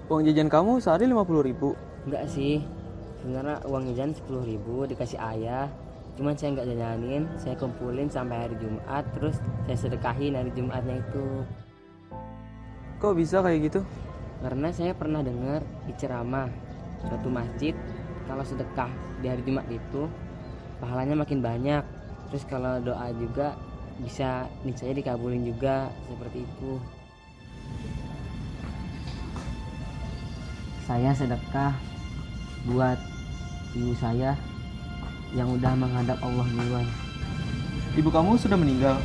Uang jajan kamu sehari 50.000. Enggak sih. Sebenarnya uang jajan 10.000 dikasih ayah. Cuman saya nggak jajanin, saya kumpulin sampai hari Jumat, terus saya sedekahin hari Jumatnya itu. Kok bisa kayak gitu? Karena saya pernah dengar di ceramah suatu masjid, kalau sedekah di hari Jumat itu pahalanya makin banyak. Terus kalau doa juga bisa niscaya dikabulin juga, seperti itu. Saya sedekah buat ibu saya yang udah menghadap Allah duluan. Ibu kamu sudah meninggal?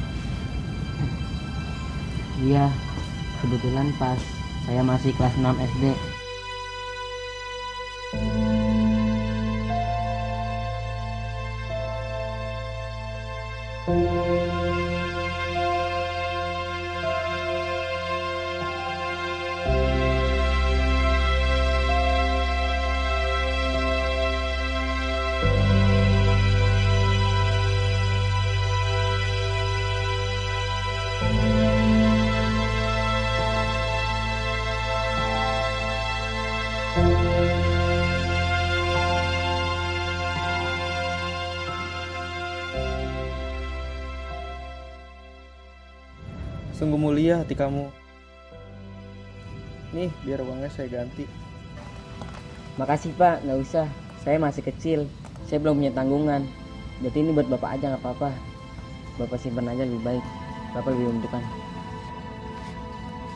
Iya, kebetulan pas saya masih kelas 6 SD. Sungguh mulia hati kamu. Nih, biar uangnya saya ganti. Makasih Pak, nggak usah. Saya masih kecil, saya belum punya tanggungan. Jadi ini buat Bapak aja nggak apa-apa. Bapak simpan aja lebih baik. Bapak lebih membutuhkan.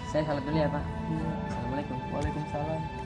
Saya salat dulu ya Pak. Assalamualaikum. Waalaikumsalam.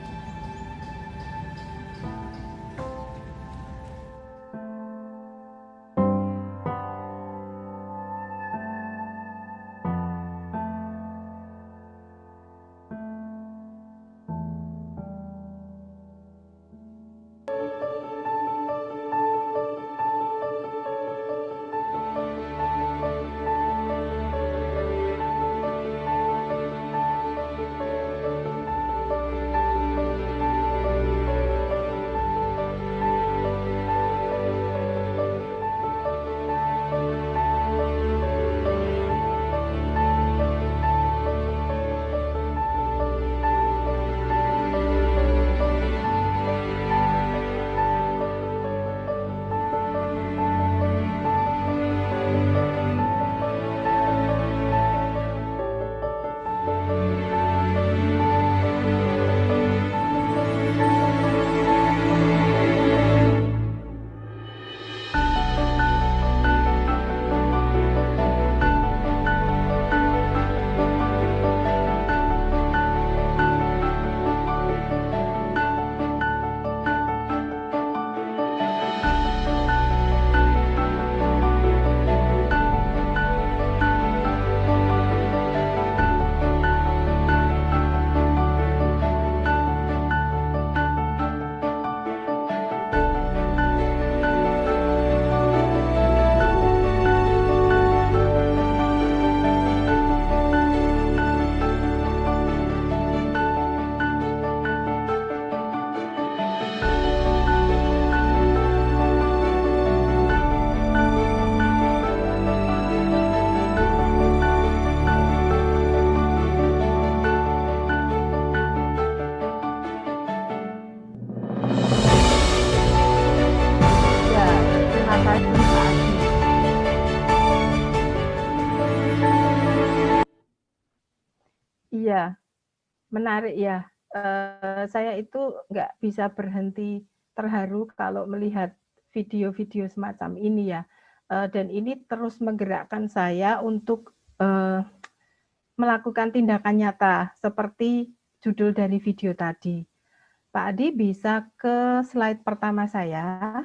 Ya, terima kasih Pak Adi. Iya, menarik ya. Saya itu nggak bisa berhenti terharu kalau melihat video-video semacam ini ya. Dan ini terus menggerakkan saya untuk melakukan tindakan nyata seperti judul dari video tadi. Pak Adi bisa ke slide pertama saya.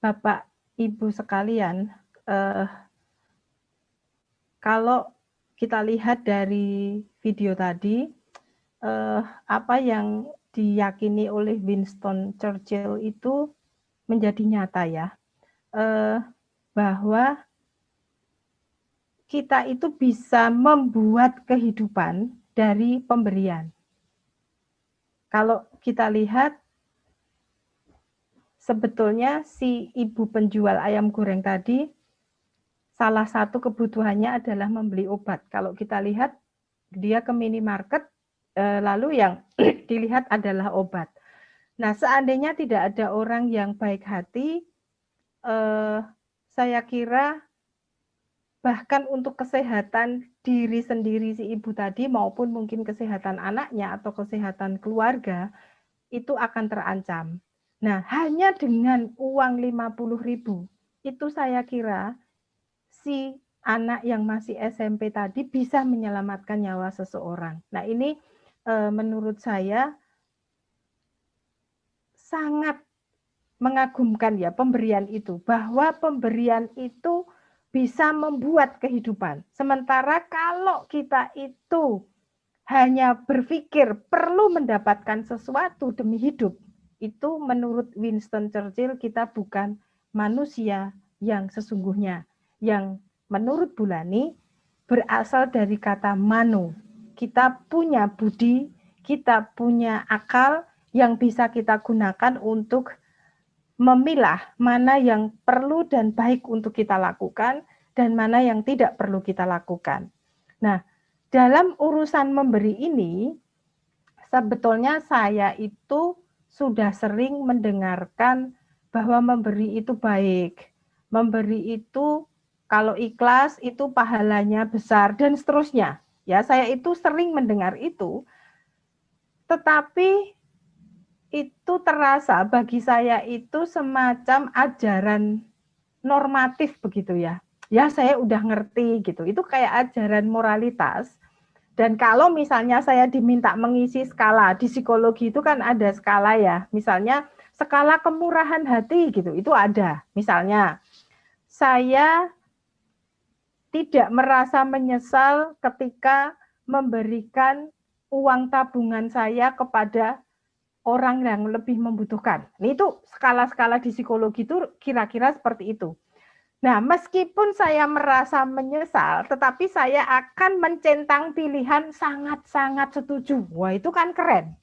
Bapak, Ibu sekalian, kalau kita lihat dari video tadi, apa yang diyakini oleh Winston Churchill itu menjadi nyata ya, bahwa kita itu bisa membuat kehidupan dari pemberian. Kalau kita lihat, sebetulnya si ibu penjual ayam goreng tadi, salah satu kebutuhannya adalah membeli obat. Kalau kita lihat, dia ke minimarket, lalu yang dilihat adalah obat. Nah, seandainya tidak ada orang yang baik hati, saya kira bahkan untuk kesehatan diri sendiri si ibu tadi maupun mungkin kesehatan anaknya atau kesehatan keluarga itu akan terancam. Nah, hanya dengan uang 50.000 itu saya kira si anak yang masih SMP tadi bisa menyelamatkan nyawa seseorang. Nah, ini menurut saya sangat mengagumkan ya pemberian itu, bahwa pemberian itu bisa membuat kehidupan. Sementara kalau kita itu hanya berpikir perlu mendapatkan sesuatu demi hidup, itu menurut Winston Churchill kita bukan manusia yang sesungguhnya. Yang menurut Bulani berasal dari kata mano. Kita punya budi, kita punya akal yang bisa kita gunakan untuk memilah mana yang perlu dan baik untuk kita lakukan dan mana yang tidak perlu kita lakukan. Nah, dalam urusan memberi ini, sebetulnya saya itu sudah sering mendengarkan bahwa memberi itu baik, memberi itu kalau ikhlas itu pahalanya besar dan seterusnya. Ya, saya itu sering mendengar itu, tetapi itu terasa bagi saya itu semacam ajaran normatif begitu ya. Ya, saya udah ngerti gitu. Itu kayak ajaran moralitas. Dan kalau misalnya saya diminta mengisi skala, di psikologi itu kan ada skala ya. Misalnya skala kemurahan hati gitu, itu ada. Misalnya saya tidak merasa menyesal ketika memberikan uang tabungan saya kepada orang yang lebih membutuhkan. Ini itu skala-skala di psikologi itu kira-kira seperti itu. Nah, meskipun saya merasa menyesal, tetapi saya akan mencentang pilihan sangat-sangat setuju. Wah, itu kan keren.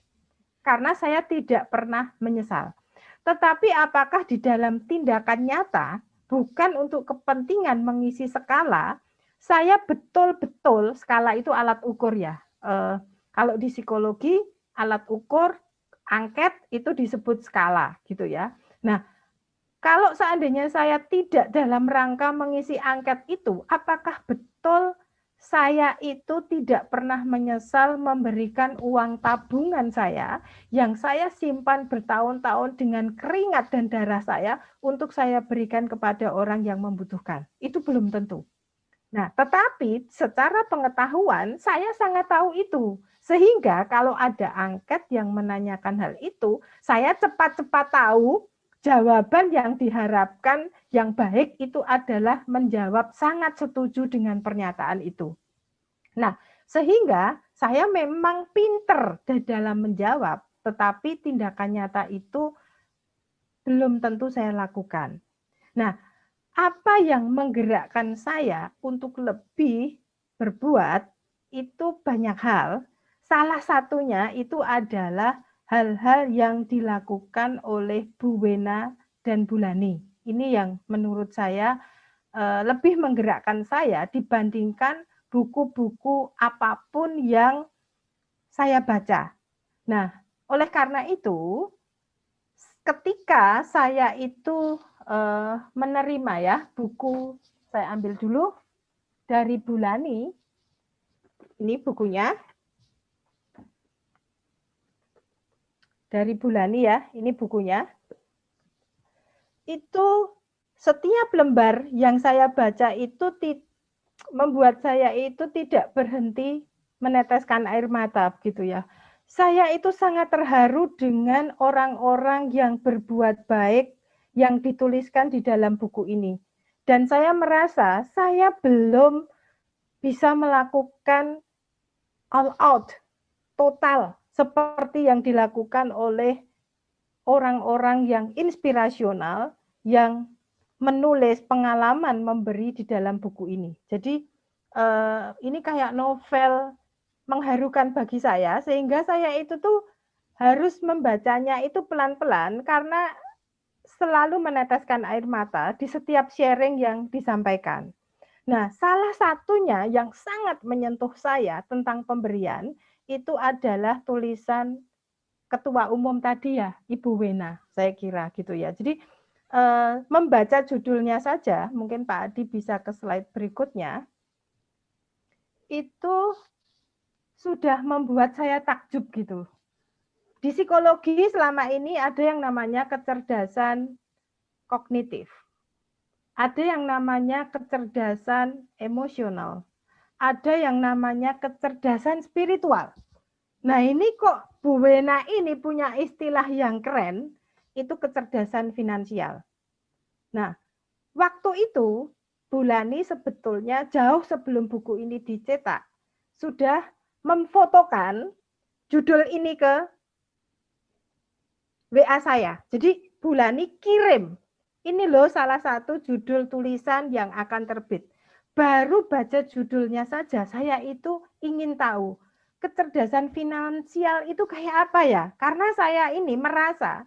Karena saya tidak pernah menyesal. Tetapi apakah di dalam tindakan nyata, bukan untuk kepentingan mengisi skala, saya betul-betul, skala itu alat ukur ya. Kalau di psikologi, alat ukur, angket itu disebut skala gitu ya. Nah, kalau seandainya saya tidak dalam rangka mengisi angket itu, apakah betul saya itu tidak pernah menyesal memberikan uang tabungan saya yang saya simpan bertahun-tahun dengan keringat dan darah saya untuk saya berikan kepada orang yang membutuhkan? Itu belum tentu. Nah, tetapi secara pengetahuan saya sangat tahu itu. Sehingga kalau ada angket yang menanyakan hal itu, saya cepat-cepat tahu jawaban yang diharapkan yang baik itu adalah menjawab sangat setuju dengan pernyataan itu. Nah, sehingga saya memang pinter dalam menjawab, tetapi tindakan nyata itu belum tentu saya lakukan. Nah, apa yang menggerakkan saya untuk lebih berbuat itu banyak hal. Salah satunya itu adalah hal-hal yang dilakukan oleh Bu Wena dan Bulani. Ini yang menurut saya lebih menggerakkan saya dibandingkan buku-buku apapun yang saya baca. Nah, oleh karena itu, ketika saya itu menerima ya buku, saya ambil dulu dari Bulani, ini bukunya, dari Bulani ya, ini bukunya. Itu setiap lembar yang saya baca itu membuat saya itu tidak berhenti meneteskan air mata gitu ya. Saya itu sangat terharu dengan orang-orang yang berbuat baik yang dituliskan di dalam buku ini. Dan saya merasa saya belum bisa melakukan all out, total, seperti yang dilakukan oleh orang-orang yang inspirasional yang menulis pengalaman memberi di dalam buku ini. Jadi ini kayak novel mengharukan bagi saya, sehingga saya itu tuh harus membacanya itu pelan-pelan karena selalu meneteskan air mata di setiap sharing yang disampaikan. Nah, salah satunya yang sangat menyentuh saya tentang pemberian itu adalah tulisan Ketua Umum tadi ya, Ibu Wena, saya kira gitu ya. Jadi membaca judulnya saja, mungkin Pak Adi bisa ke slide berikutnya, itu sudah membuat saya takjub gitu. Di psikologi selama ini ada yang namanya kecerdasan kognitif. Ada yang namanya kecerdasan emosional. Ada yang namanya kecerdasan spiritual. Nah ini kok Bu Wena ini punya istilah yang keren, itu kecerdasan finansial. Nah, waktu itu Bu Lani sebetulnya jauh sebelum buku ini dicetak, sudah memfotokan judul ini ke WA saya. Jadi Bu Lani kirim, ini loh salah satu judul tulisan yang akan terbit. Baru baca judulnya saja, saya itu ingin tahu kecerdasan finansial itu kayak apa ya? Karena saya ini merasa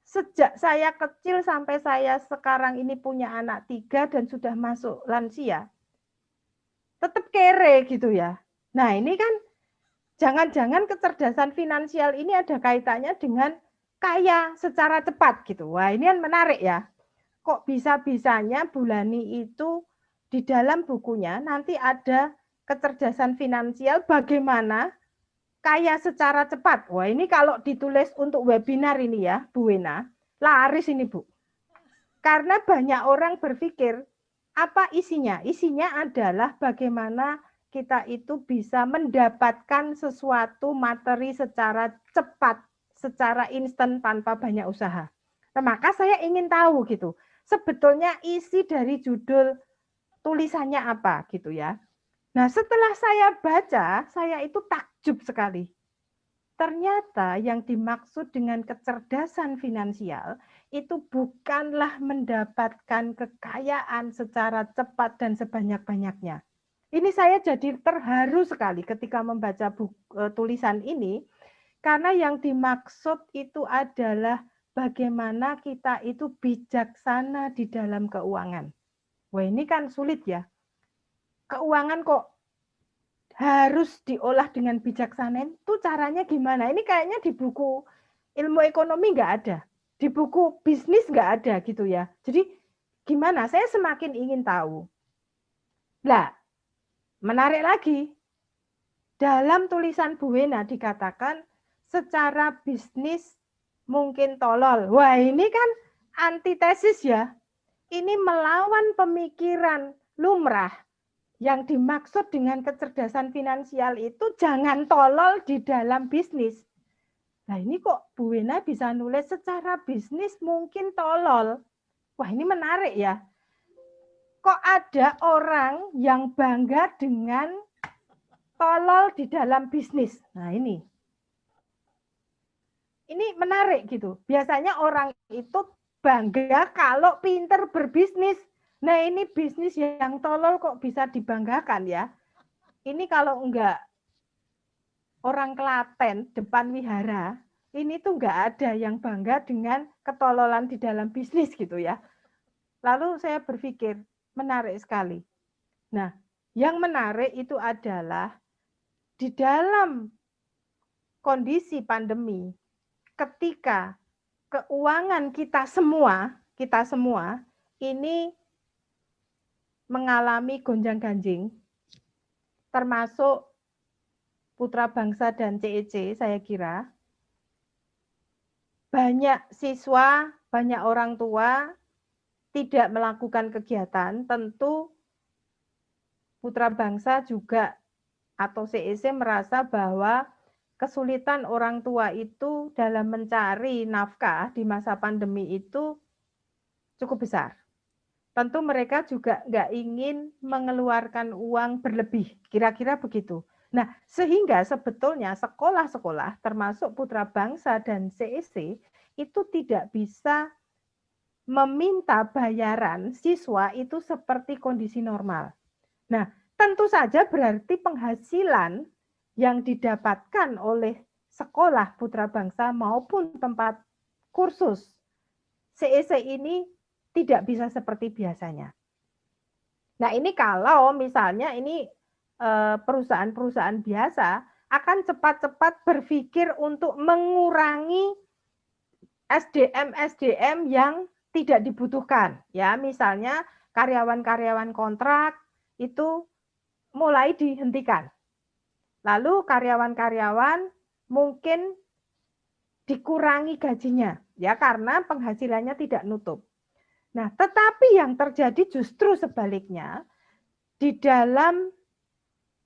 sejak saya kecil sampai saya sekarang ini punya anak 3 dan sudah masuk lansia, tetap kere gitu ya. Nah ini kan jangan-jangan kecerdasan finansial ini ada kaitannya dengan kaya secara cepat gitu. Wah ini kan menarik ya. Kok bisa-bisanya Bu Lani itu di dalam bukunya nanti ada kecerdasan finansial bagaimana kaya secara cepat. Wah ini kalau ditulis untuk webinar ini ya Bu Wena, laris ini Bu. Karena banyak orang berpikir apa isinya? Isinya adalah bagaimana kita itu bisa mendapatkan sesuatu materi secara cepat, secara instan tanpa banyak usaha. Nah, maka saya ingin tahu gitu, sebetulnya isi dari judul tulisannya apa gitu ya. Nah, setelah saya baca, saya itu takjub sekali. Ternyata yang dimaksud dengan kecerdasan finansial itu bukanlah mendapatkan kekayaan secara cepat dan sebanyak-banyaknya. Ini saya jadi terharu sekali ketika membaca tulisan ini, karena yang dimaksud itu adalah bagaimana kita itu bijaksana di dalam keuangan. Wah ini kan sulit ya. Keuangan kok harus diolah dengan bijaksana, itu caranya gimana? Ini kayaknya di buku ilmu ekonomi nggak ada. Di buku bisnis nggak ada gitu ya. Jadi gimana? Saya semakin ingin tahu. Lah, menarik lagi. Dalam tulisan Bu Wena dikatakan secara bisnis mungkin tolol. Wah ini kan antitesis ya. Ini melawan pemikiran lumrah. Yang dimaksud dengan kecerdasan finansial itu jangan tolol di dalam bisnis. Nah ini kok Bu Wena bisa nulis secara bisnis mungkin tolol. Wah ini menarik ya. Kok ada orang yang bangga dengan tolol di dalam bisnis. Nah ini. Ini menarik gitu. Biasanya orang itu bangga kalau pinter berbisnis. Nah ini bisnis yang tolol kok bisa dibanggakan ya. Ini kalau enggak orang Klaten depan wihara, ini tuh enggak ada yang bangga dengan ketololan di dalam bisnis gitu ya. Lalu saya berpikir, menarik sekali. Nah, yang menarik itu adalah di dalam kondisi pandemi, ketika keuangan kita semua ini mengalami gonjang-ganjing, termasuk Putra Bangsa dan CEC, saya kira. Banyak siswa, banyak orang tua tidak melakukan kegiatan, tentu putra bangsa juga atau CEC merasa bahwa kesulitan orang tua itu dalam mencari nafkah di masa pandemi itu cukup besar. Tentu mereka juga nggak ingin mengeluarkan uang berlebih, kira-kira begitu. Nah, sehingga sebetulnya sekolah-sekolah termasuk putra bangsa dan CEC itu tidak bisa meminta bayaran siswa itu seperti kondisi normal. Nah, tentu saja berarti penghasilan yang didapatkan oleh sekolah putra bangsa maupun tempat kursus CEC ini tidak bisa seperti biasanya. Nah, ini kalau misalnya ini perusahaan-perusahaan biasa akan cepat-cepat berpikir untuk mengurangi SDM-SDM yang tidak dibutuhkan. Ya, misalnya karyawan-karyawan kontrak itu mulai dihentikan. Lalu karyawan-karyawan mungkin dikurangi gajinya, ya karena penghasilannya tidak nutup. Nah, tetapi yang terjadi justru sebaliknya, di dalam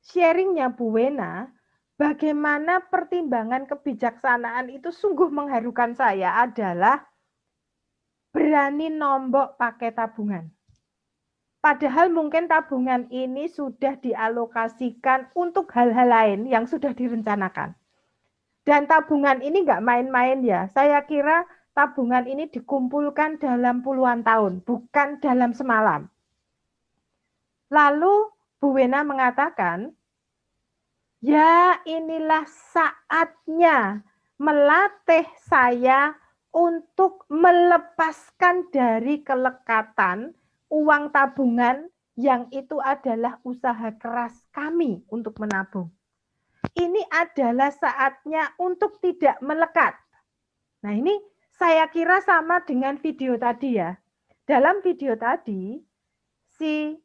sharingnya Bu Wena, bagaimana pertimbangan kebijaksanaan itu sungguh mengharukan saya adalah berani nombok pakai tabungan. Padahal mungkin tabungan ini sudah dialokasikan untuk hal-hal lain yang sudah direncanakan. Dan tabungan ini nggak main-main ya. Saya kira tabungan ini dikumpulkan dalam puluhan tahun, bukan dalam semalam. Lalu Bu Wena mengatakan, ya inilah saatnya melatih saya untuk melepaskan dari kelekatan uang tabungan yang itu adalah usaha keras kami untuk menabung. Ini adalah saatnya untuk tidak melekat. Nah, ini saya kira sama dengan video tadi ya. Dalam video tadi, si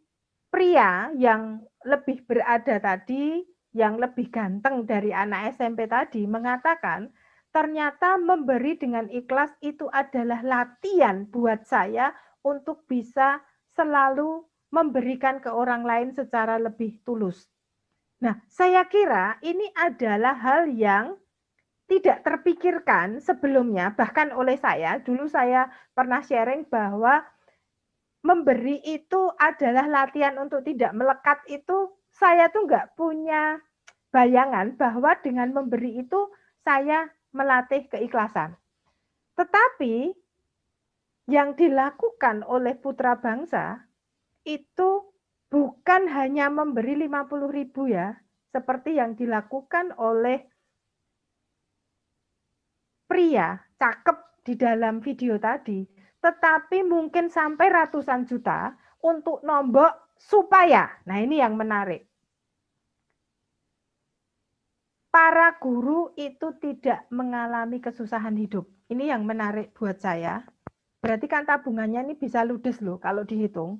pria yang lebih berada tadi, yang lebih ganteng dari anak SMP tadi, mengatakan ternyata memberi dengan ikhlas itu adalah latihan buat saya untuk bisa selalu memberikan ke orang lain secara lebih tulus. Nah, saya kira ini adalah hal yang tidak terpikirkan sebelumnya, bahkan oleh saya. Dulu saya pernah sharing bahwa memberi itu adalah latihan untuk tidak melekat itu, saya tuh nggak punya bayangan bahwa dengan memberi itu saya melatih keikhlasan. Tetapi yang dilakukan oleh putra bangsa itu bukan hanya memberi 50.000 ya, seperti yang dilakukan oleh pria cakep di dalam video tadi, tetapi mungkin sampai ratusan juta untuk nombok supaya, nah ini yang menarik, para guru itu tidak mengalami kesusahan hidup. Ini yang menarik buat saya. Berarti kan tabungannya ini bisa ludes loh kalau dihitung.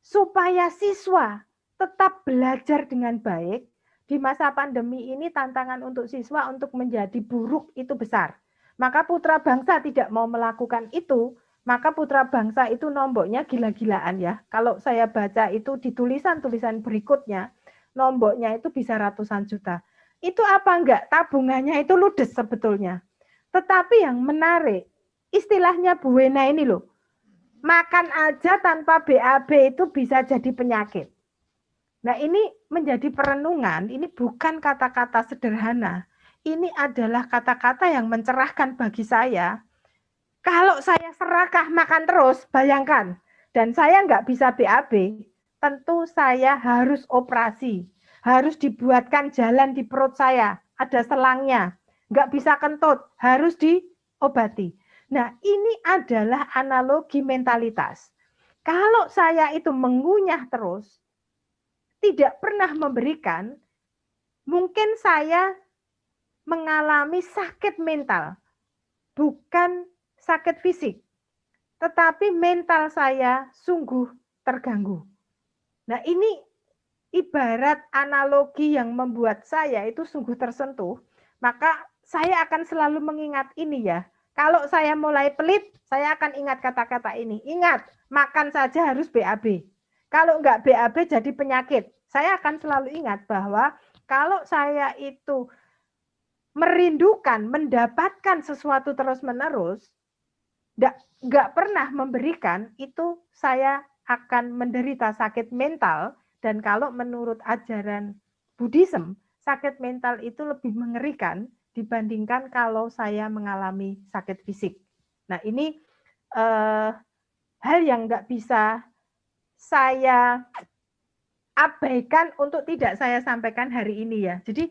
Supaya siswa tetap belajar dengan baik, di masa pandemi ini tantangan untuk siswa untuk menjadi buruk itu besar. Maka putra bangsa tidak mau melakukan itu, maka putra bangsa itu nomboknya gila-gilaan ya. Kalau saya baca itu di tulisan-tulisan berikutnya, nomboknya itu bisa ratusan juta. Itu apa enggak? Tabungannya itu ludes sebetulnya. Tetapi yang menarik, istilahnya Bu Wena ini loh, makan aja tanpa BAB itu bisa jadi penyakit. Nah, ini menjadi perenungan, ini bukan kata-kata sederhana. Ini adalah kata-kata yang mencerahkan bagi saya. Kalau saya serakah makan terus, bayangkan, dan saya nggak bisa BAB, tentu saya harus operasi, harus dibuatkan jalan di perut saya, ada selangnya, nggak bisa kentut, harus diobati. Nah, ini adalah analogi mentalitas. Kalau saya itu mengunyah terus, tidak pernah memberikan, mungkin saya mengalami sakit mental, bukan sakit fisik, tetapi mental saya sungguh terganggu. Nah, ini ibarat analogi yang membuat saya itu sungguh tersentuh, maka saya akan selalu mengingat ini ya. Kalau saya mulai pelit, saya akan ingat kata-kata ini. Ingat, makan saja harus BAB. Kalau nggak BAB jadi penyakit. Saya akan selalu ingat bahwa kalau saya itu merindukan, mendapatkan sesuatu terus-menerus, nggak pernah memberikan, itu saya akan menderita sakit mental. Dan kalau menurut ajaran Buddhism, sakit mental itu lebih mengerikan dibandingkan kalau saya mengalami sakit fisik. Nah, ini hal yang nggak bisa saya abaikan untuk tidak saya sampaikan hari ini ya. Jadi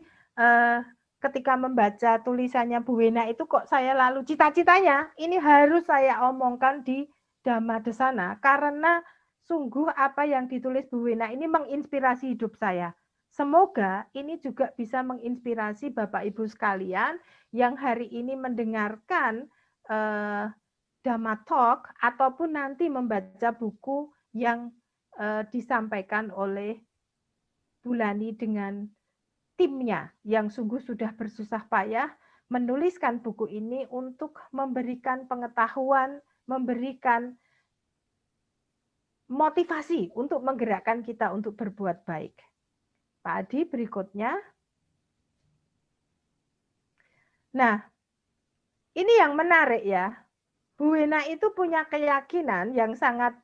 ketika membaca tulisannya Bu Wena itu kok saya lalu cita-citanya ini harus saya omongkan di Dhamma Desana karena sungguh apa yang ditulis Bu Wena ini menginspirasi hidup saya. Semoga ini juga bisa menginspirasi Bapak Ibu sekalian yang hari ini mendengarkan Dhamma Talk ataupun nanti membaca buku yang disampaikan oleh Bulani dengan timnya yang sungguh sudah bersusah payah menuliskan buku ini untuk memberikan pengetahuan, memberikan motivasi untuk menggerakkan kita untuk berbuat baik. Pak Adi, berikutnya. Nah, ini yang menarik ya. Bu Wena itu punya keyakinan yang sangat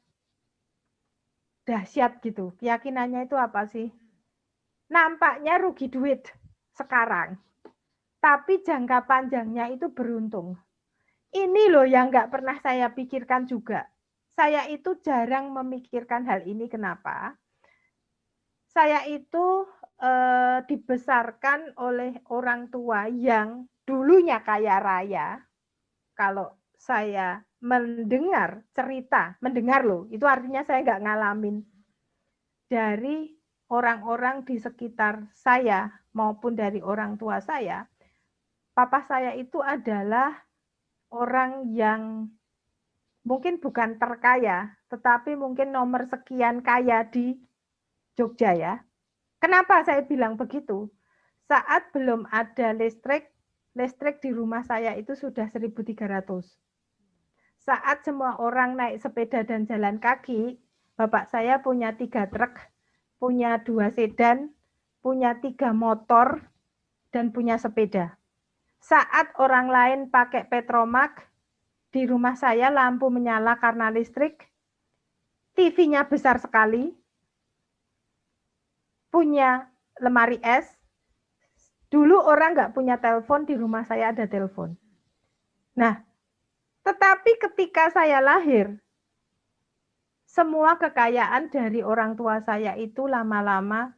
dahsyat gitu. Keyakinannya itu apa sih? Nampaknya rugi duit sekarang. Tapi jangka panjangnya itu beruntung. Ini loh yang nggak pernah saya pikirkan juga. Saya itu jarang memikirkan hal ini. Kenapa? Saya itu dibesarkan oleh orang tua yang dulunya kaya raya. Kalau saya mendengar cerita, mendengar loh, itu artinya saya nggak ngalamin. Dari orang-orang di sekitar saya maupun dari orang tua saya, papa saya itu adalah orang yang mungkin bukan terkaya, tetapi mungkin nomor sekian kaya di Jogja ya. Kenapa saya bilang begitu? Saat belum ada listrik di rumah saya itu sudah 1.300. Saat semua orang naik sepeda dan jalan kaki, bapak saya punya 3 truk, punya 2 sedan, punya 3 motor, dan punya sepeda. Saat orang lain pakai Petromax, di rumah saya lampu menyala karena listrik, TV-nya besar sekali, punya lemari es. Dulu orang nggak punya telepon, di rumah saya ada telepon. Nah, tetapi ketika saya lahir, semua kekayaan dari orang tua saya itu lama-lama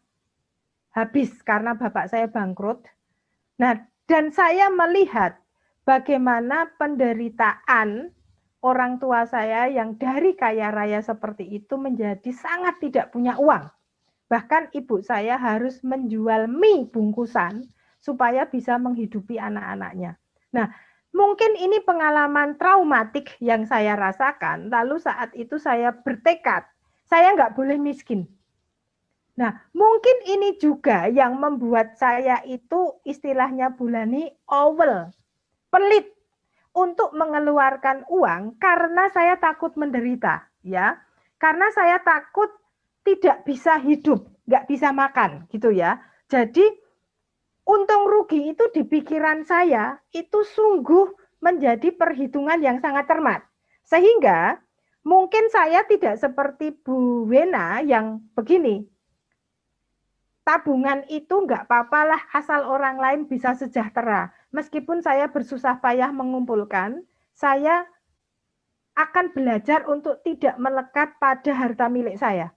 habis karena bapak saya bangkrut. Nah, dan saya melihat bagaimana penderitaan orang tua saya yang dari kaya raya seperti itu menjadi sangat tidak punya uang. Bahkan ibu saya harus menjual mie bungkusan supaya bisa menghidupi anak-anaknya. Nah, mungkin ini pengalaman traumatik yang saya rasakan, lalu saat itu saya bertekad, saya nggak boleh miskin. Nah, mungkin ini juga yang membuat saya itu istilahnya Bulani awel, pelit untuk mengeluarkan uang karena saya takut menderita, ya. Karena saya takut tidak bisa hidup, nggak bisa makan, gitu ya. Jadi untung rugi itu di pikiran saya itu sungguh menjadi perhitungan yang sangat cermat. Sehingga mungkin saya tidak seperti Bu Wena yang begini. Tabungan itu nggak apa-apa lah asal orang lain bisa sejahtera. Meskipun saya bersusah payah mengumpulkan, saya akan belajar untuk tidak melekat pada harta milik saya.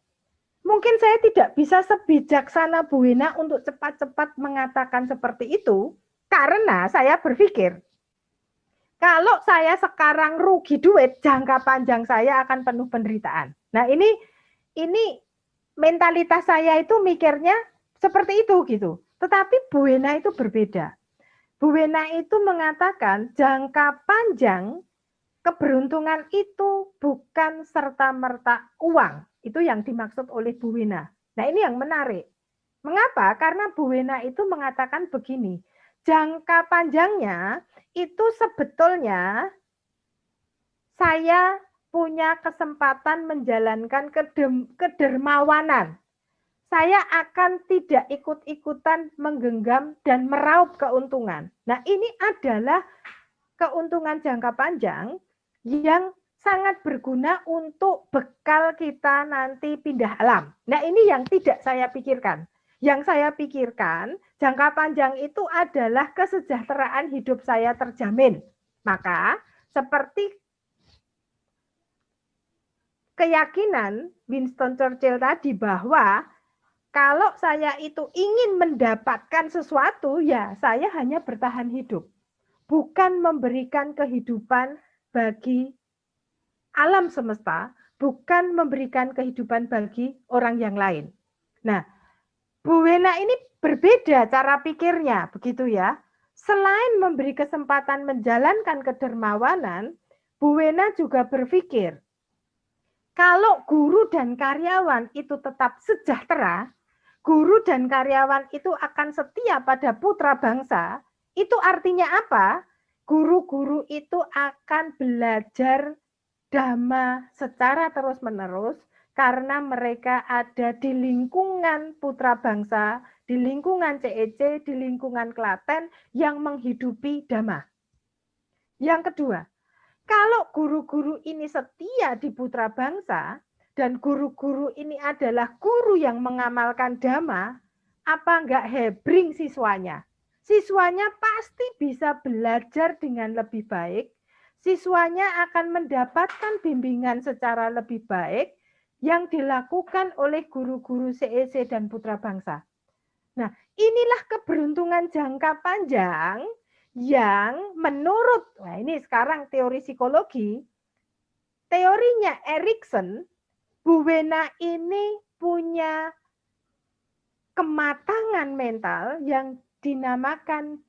Mungkin saya tidak bisa sebijaksana Bu Wena untuk cepat-cepat mengatakan seperti itu, karena saya berpikir, kalau saya sekarang rugi duit, jangka panjang saya akan penuh penderitaan. Nah ini mentalitas saya itu mikirnya seperti itu gitu. Tetapi Bu Wena itu berbeda. Bu Wena itu mengatakan jangka panjang keberuntungan itu bukan serta-merta uang. Itu yang dimaksud oleh Bu Wena. Nah ini yang menarik. Mengapa? Karena Bu Wena itu mengatakan begini, jangka panjangnya itu sebetulnya saya punya kesempatan menjalankan kedermawanan. Saya akan tidak ikut-ikutan menggenggam dan meraup keuntungan. Nah, ini adalah keuntungan jangka panjang yang sangat berguna untuk bekal kita nanti pindah alam. Nah, ini yang tidak saya pikirkan. Yang saya pikirkan, jangka panjang itu adalah kesejahteraan hidup saya terjamin. Maka, seperti keyakinan Winston Churchill tadi bahwa kalau saya itu ingin mendapatkan sesuatu, ya saya hanya bertahan hidup. Bukan memberikan kehidupan bagi alam semesta, bukan memberikan kehidupan bagi orang yang lain. Nah, Bu Wena ini berbeda cara pikirnya, begitu ya. Selain memberi kesempatan menjalankan kedermawanan, Bu Wena juga berpikir, kalau guru dan karyawan itu tetap sejahtera, guru dan karyawan itu akan setia pada putra bangsa, itu artinya apa? Guru-guru itu akan belajar dhamma secara terus-menerus karena mereka ada di lingkungan putra bangsa, di lingkungan CEC, di lingkungan Klaten yang menghidupi dhamma. Yang kedua, kalau guru-guru ini setia di putra bangsa, dan guru-guru ini adalah guru yang mengamalkan dhamma, apa enggak hebring siswanya? Siswanya pasti bisa belajar dengan lebih baik, siswanya akan mendapatkan bimbingan secara lebih baik yang dilakukan oleh guru-guru CEC dan putra bangsa. Nah, inilah keberuntungan jangka panjang yang menurut, nah ini sekarang teori psikologi, teorinya Erikson, Bu Wena ini punya kematangan mental yang dinamakan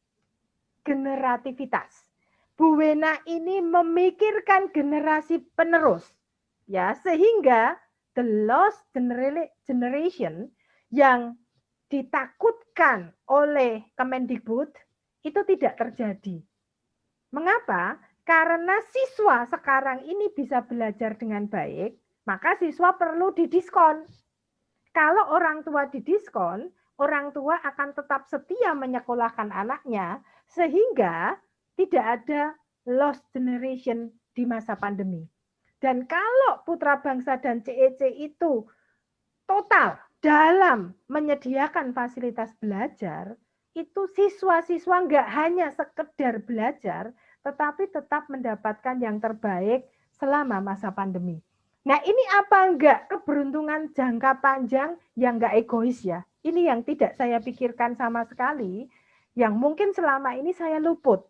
generativitas. Bu Wena ini memikirkan generasi penerus, ya, sehingga the lost generation yang ditakutkan oleh Kemendikbud itu tidak terjadi. Mengapa? Karena siswa sekarang ini bisa belajar dengan baik, maka siswa perlu didiskon. Kalau orang tua didiskon, orang tua akan tetap setia menyekolahkan anaknya, sehingga tidak ada lost generation di masa pandemi. Dan kalau putra bangsa dan CEC itu total dalam menyediakan fasilitas belajar, itu siswa-siswa nggak hanya sekedar belajar, tetapi tetap mendapatkan yang terbaik selama masa pandemi. Nah, ini apa enggak keberuntungan jangka panjang yang enggak egois ya? Ini yang tidak saya pikirkan sama sekali, yang mungkin selama ini saya luput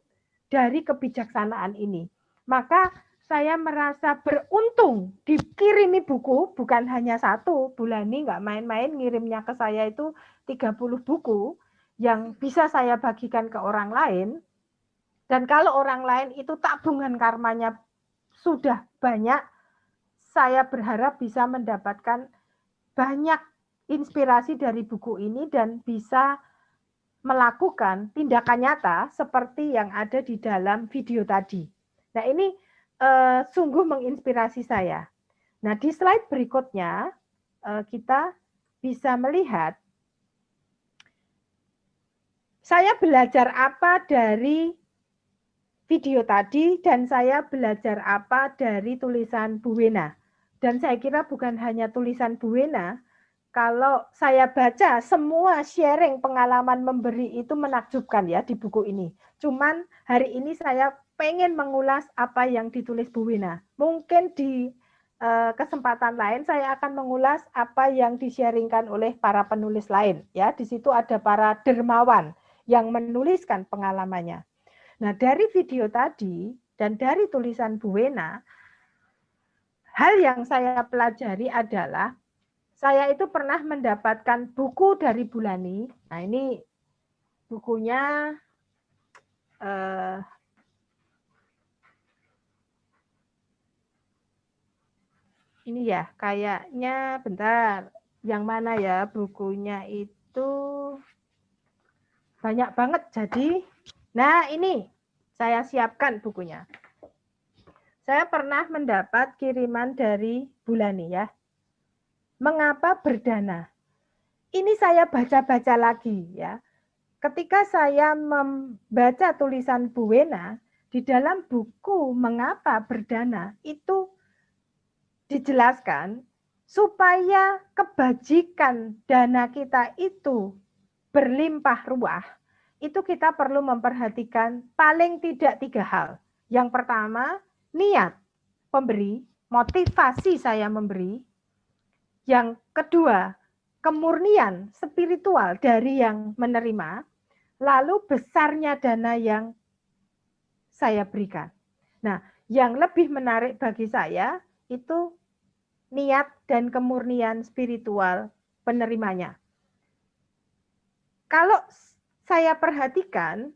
dari kebijaksanaan ini. Maka saya merasa beruntung dikirimi buku, bukan hanya satu, Bulani enggak main-main ngirimnya ke saya itu 30 buku yang bisa saya bagikan ke orang lain. Dan kalau orang lain itu tabungan karmanya sudah banyak, saya berharap bisa mendapatkan banyak inspirasi dari buku ini dan bisa melakukan tindakan nyata seperti yang ada di dalam video tadi. Nah, ini sungguh menginspirasi saya. Nah, di slide berikutnya kita bisa melihat saya belajar apa dari video tadi dan saya belajar apa dari tulisan Bu Wena. Dan saya kira bukan hanya tulisan Bu Wena, kalau saya baca semua sharing pengalaman memberi itu menakjubkan ya di buku ini. Cuman hari ini saya pengen mengulas apa yang ditulis Bu Wena. Mungkin di kesempatan lain saya akan mengulas apa yang di-sharingkan oleh para penulis lain. Ya, di situ ada para dermawan yang menuliskan pengalamannya. Nah, dari video tadi dan dari tulisan Bu Wena, hal yang saya pelajari adalah saya itu pernah mendapatkan buku dari Bulani. Nah, ini bukunya ini ya, kayaknya bentar. Yang mana ya bukunya itu banyak banget jadi. Nah, ini saya siapkan bukunya. Saya pernah mendapat kiriman dari Bulani ya. Mengapa berdana? Ini saya baca-baca lagi ya. Ketika saya membaca tulisan Bu Wena di dalam buku Mengapa Berdana itu dijelaskan supaya kebajikan dana kita itu berlimpah ruah, itu kita perlu memperhatikan paling tidak 3 hal. Yang pertama, niat pemberi, motivasi saya memberi. Yang kedua, kemurnian spiritual dari yang menerima. Lalu besarnya dana yang saya berikan. Nah, yang lebih menarik bagi saya itu niat dan kemurnian spiritual penerimanya. Kalau saya perhatikan,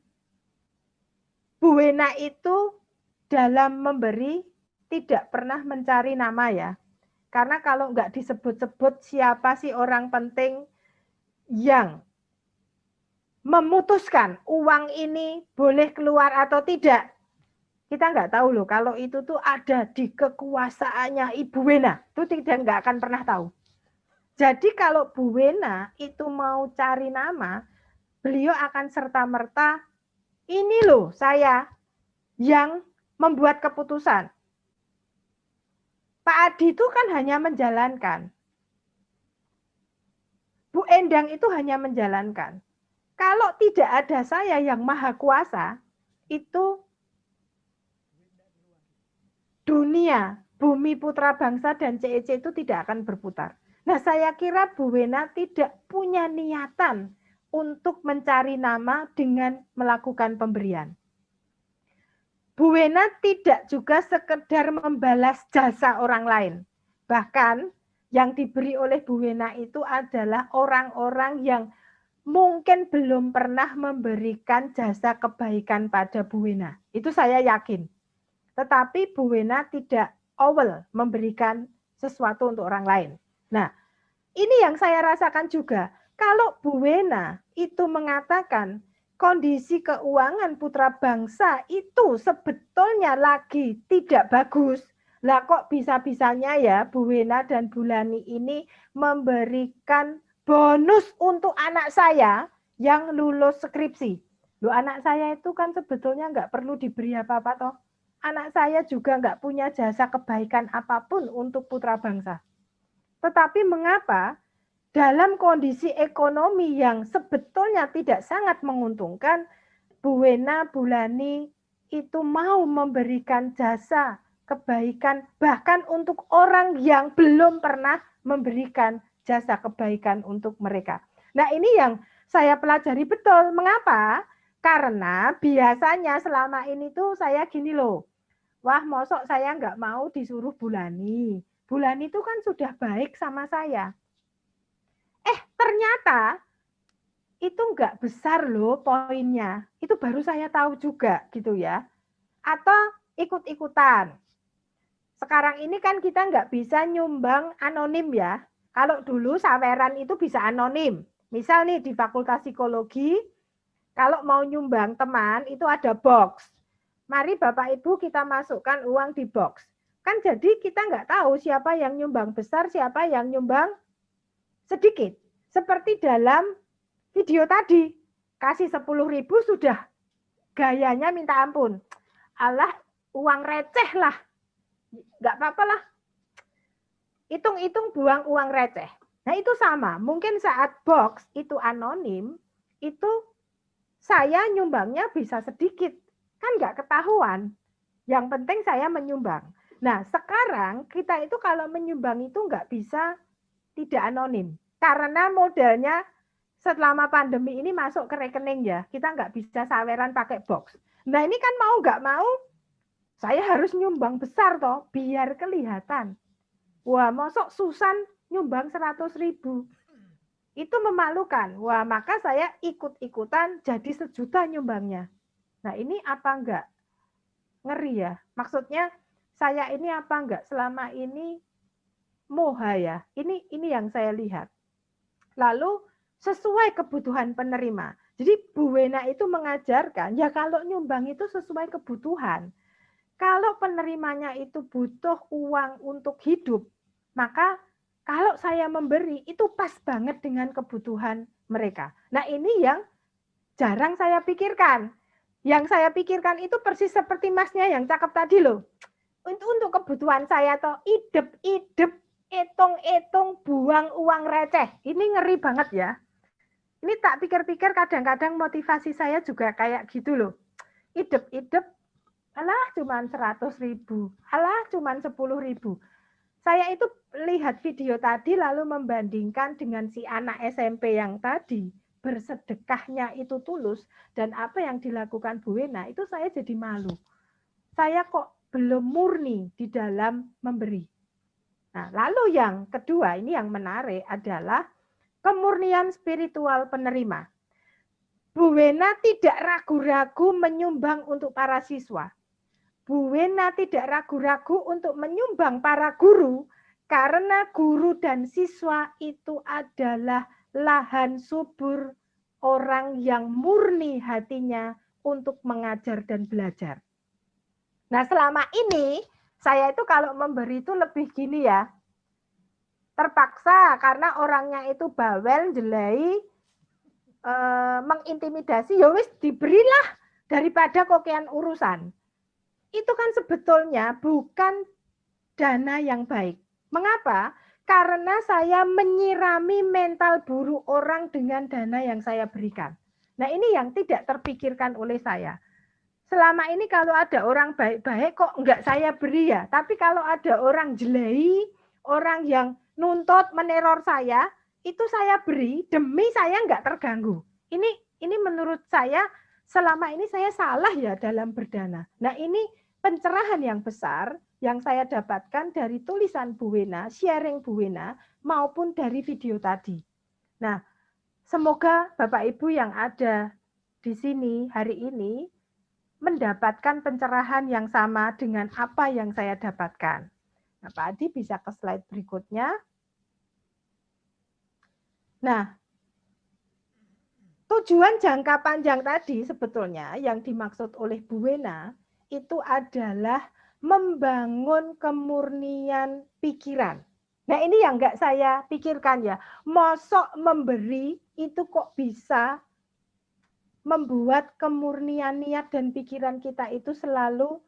Bu Wena itu dalam memberi tidak pernah mencari nama ya. Karena kalau nggak disebut-sebut siapa sih orang penting yang memutuskan uang ini boleh keluar atau tidak. Kita nggak tahu loh kalau itu tuh ada di kekuasaannya Ibu Wena. Itu nggak akan pernah tahu. Jadi kalau Bu Wena itu mau cari nama, beliau akan serta-merta, ini loh saya yang membuat keputusan. Pak Adi itu kan hanya menjalankan. Bu Endang itu hanya menjalankan. Kalau tidak ada saya yang maha kuasa, itu dunia, bumi putra bangsa dan CEC itu tidak akan berputar. Nah, saya kira Bu Wena tidak punya niatan untuk mencari nama dengan melakukan pemberian. Bu Wena tidak juga sekedar membalas jasa orang lain. Bahkan yang diberi oleh Bu Wena itu adalah orang-orang yang mungkin belum pernah memberikan jasa kebaikan pada Bu Wena. Itu saya yakin. Tetapi Bu Wena tidak awal memberikan sesuatu untuk orang lain. Nah, ini yang saya rasakan juga. Kalau Bu Wena itu mengatakan kondisi keuangan putra bangsa itu sebetulnya lagi tidak bagus. Lah kok bisa-bisanya ya Bu Wena dan Bulani ini memberikan bonus untuk anak saya yang lulus skripsi. Loh, anak saya itu kan sebetulnya nggak perlu diberi apa-apa toh. Anak saya juga nggak punya jasa kebaikan apapun untuk putra bangsa. Tetapi mengapa dalam kondisi ekonomi yang sebetulnya tidak sangat menguntungkan, Bu Wena, Bulani itu mau memberikan jasa kebaikan bahkan untuk orang yang belum pernah memberikan jasa kebaikan untuk mereka. Nah, ini yang saya pelajari betul. Mengapa? Karena biasanya selama ini tuh saya gini loh. Wah, mosok saya nggak mau disuruh Bulani. Bulani itu kan sudah baik sama saya. Ternyata itu nggak besar loh poinnya. Itu baru saya tahu juga gitu ya. Atau ikut-ikutan. Sekarang ini kan kita nggak bisa nyumbang anonim ya. Kalau dulu saweran itu bisa anonim. Misal nih di Fakultas Psikologi, kalau mau nyumbang teman itu ada box. Mari Bapak Ibu kita masukkan uang di box. Kan jadi kita nggak tahu siapa yang nyumbang besar, siapa yang nyumbang sedikit. Seperti dalam video tadi, kasih 10.000 sudah gayanya minta ampun. Alah, uang receh lah. Nggak apa-apa lah. Hitung-hitung buang uang receh. Nah itu sama, mungkin saat box itu anonim, itu saya nyumbangnya bisa sedikit. Kan nggak ketahuan. Yang penting saya menyumbang. Nah sekarang kita itu kalau menyumbang itu nggak bisa tidak anonim. Karena modalnya selama pandemi ini masuk ke rekening ya. Kita nggak bisa saweran pakai box. Nah ini kan mau nggak mau, saya harus nyumbang besar toh, biar kelihatan. Wah, mosok Susan nyumbang 100.000. Itu memalukan. Wah, maka saya ikut-ikutan jadi 1 juta nyumbangnya. Nah ini apa enggak? Ngeri ya. Maksudnya saya ini apa enggak selama ini moha ya. Ini yang saya lihat. Lalu sesuai kebutuhan penerima. Jadi Bu Wena itu mengajarkan, ya kalau nyumbang itu sesuai kebutuhan. Kalau penerimanya itu butuh uang untuk hidup, maka kalau saya memberi itu pas banget dengan kebutuhan mereka. Nah, ini yang jarang saya pikirkan. Yang saya pikirkan itu persis seperti masnya yang cakep tadi loh. Untuk kebutuhan saya toh idep-idep, etung-etung, buang uang receh. Ini ngeri banget ya. Ini tak pikir-pikir kadang-kadang motivasi saya juga kayak gitu loh. Idep-idep, alah cuman 100.000, alah cuman 10.000. Saya itu lihat video tadi lalu membandingkan dengan si anak SMP yang tadi. Bersedekahnya itu tulus dan apa yang dilakukan Bu Wena itu saya jadi malu. Saya kok belum murni di dalam memberi. Nah, lalu yang kedua ini yang menarik adalah kemurnian spiritual penerima. Bu Wena tidak ragu-ragu menyumbang untuk para siswa. Bu Wena tidak ragu-ragu untuk menyumbang para guru karena guru dan siswa itu adalah lahan subur orang yang murni hatinya untuk mengajar dan belajar. Nah, selama ini saya itu kalau memberi itu lebih gini ya. Terpaksa karena orangnya itu bawel, jelai, mengintimidasi, ya wis diberilah daripada kokean urusan. Itu kan sebetulnya bukan dana yang baik. Mengapa? Karena saya menyirami mental buruk orang dengan dana yang saya berikan. Nah, ini yang tidak terpikirkan oleh saya. Selama ini kalau ada orang baik-baik kok enggak saya beri ya. Tapi kalau ada orang jelai, orang yang nuntut, meneror saya, itu saya beri demi saya enggak terganggu. Ini menurut saya selama ini saya salah ya dalam berdana. Nah, ini pencerahan yang besar yang saya dapatkan dari tulisan Bu Wena, sharing Bu Wena, maupun dari video tadi. Nah, semoga Bapak Ibu yang ada di sini hari ini mendapatkan pencerahan yang sama dengan apa yang saya dapatkan. Nah, Pak Adi bisa ke slide berikutnya. Nah, tujuan jangka panjang tadi sebetulnya yang dimaksud oleh Bu Wena itu adalah membangun kemurnian pikiran. Nah, ini yang enggak saya pikirkan ya. Mosok memberi itu kok bisa membuat kemurnian niat dan pikiran kita itu selalu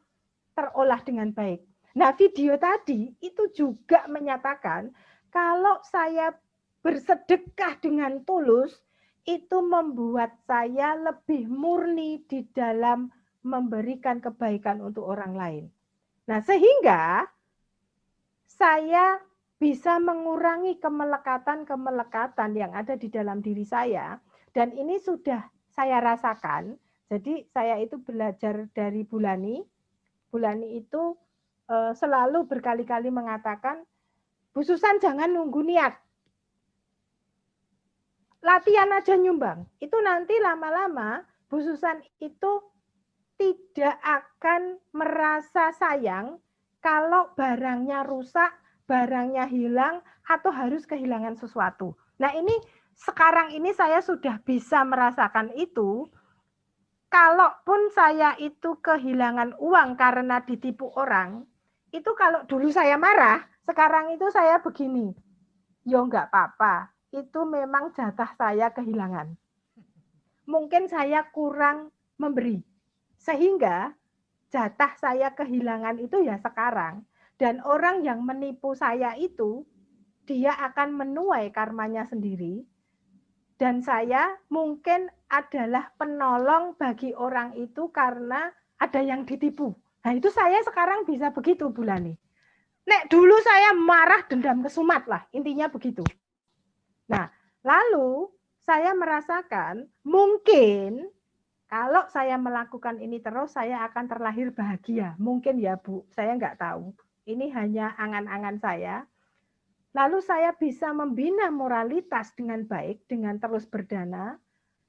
terolah dengan baik. Nah, video tadi itu juga menyatakan kalau saya bersedekah dengan tulus, itu membuat saya lebih murni di dalam memberikan kebaikan untuk orang lain. Nah, sehingga saya bisa mengurangi kemelekatan-kemelekatan yang ada di dalam diri saya, dan ini sudah saya rasakan. Jadi saya itu belajar dari Bulani. Bulani itu selalu berkali-kali mengatakan, Bu Susan jangan nunggu niat. Latihan aja nyumbang. Itu nanti lama-lama Bu Susan itu tidak akan merasa sayang kalau barangnya rusak, barangnya hilang, atau harus kehilangan sesuatu. Nah, ini sekarang ini saya sudah bisa merasakan itu. Kalaupun saya itu kehilangan uang karena ditipu orang, itu kalau dulu saya marah, sekarang itu saya begini. Ya enggak apa-apa, itu memang jatah saya kehilangan. Mungkin saya kurang memberi. Sehingga jatah saya kehilangan itu ya sekarang. Dan orang yang menipu saya itu, dia akan menuai karmanya sendiri. Dan saya mungkin adalah penolong bagi orang itu karena ada yang ditipu. Nah, itu saya sekarang bisa begitu, Bulani. Nek dulu saya marah, dendam kesumat lah, intinya begitu. Nah, lalu saya merasakan mungkin kalau saya melakukan ini terus, saya akan terlahir bahagia. Mungkin ya, Bu, saya nggak tahu. Ini hanya angan-angan saya. Lalu saya bisa membina moralitas dengan baik, dengan terus berdana.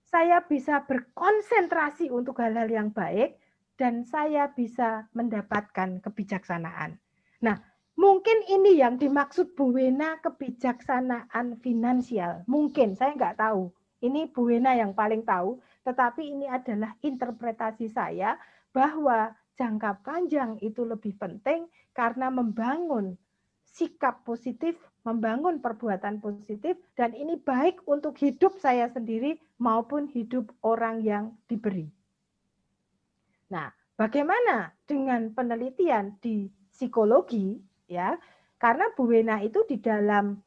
Saya bisa berkonsentrasi untuk hal-hal yang baik, dan saya bisa mendapatkan kebijaksanaan. Nah, mungkin ini yang dimaksud Bu Wena kebijaksanaan finansial. Mungkin, saya nggak tahu. Ini Bu Wena yang paling tahu, tetapi ini adalah interpretasi saya bahwa jangka panjang itu lebih penting karena membangun sikap positif, membangun perbuatan positif, dan ini baik untuk hidup saya sendiri maupun hidup orang yang diberi. Nah, bagaimana dengan penelitian di psikologi, ya? Karena Bu Wena itu di dalam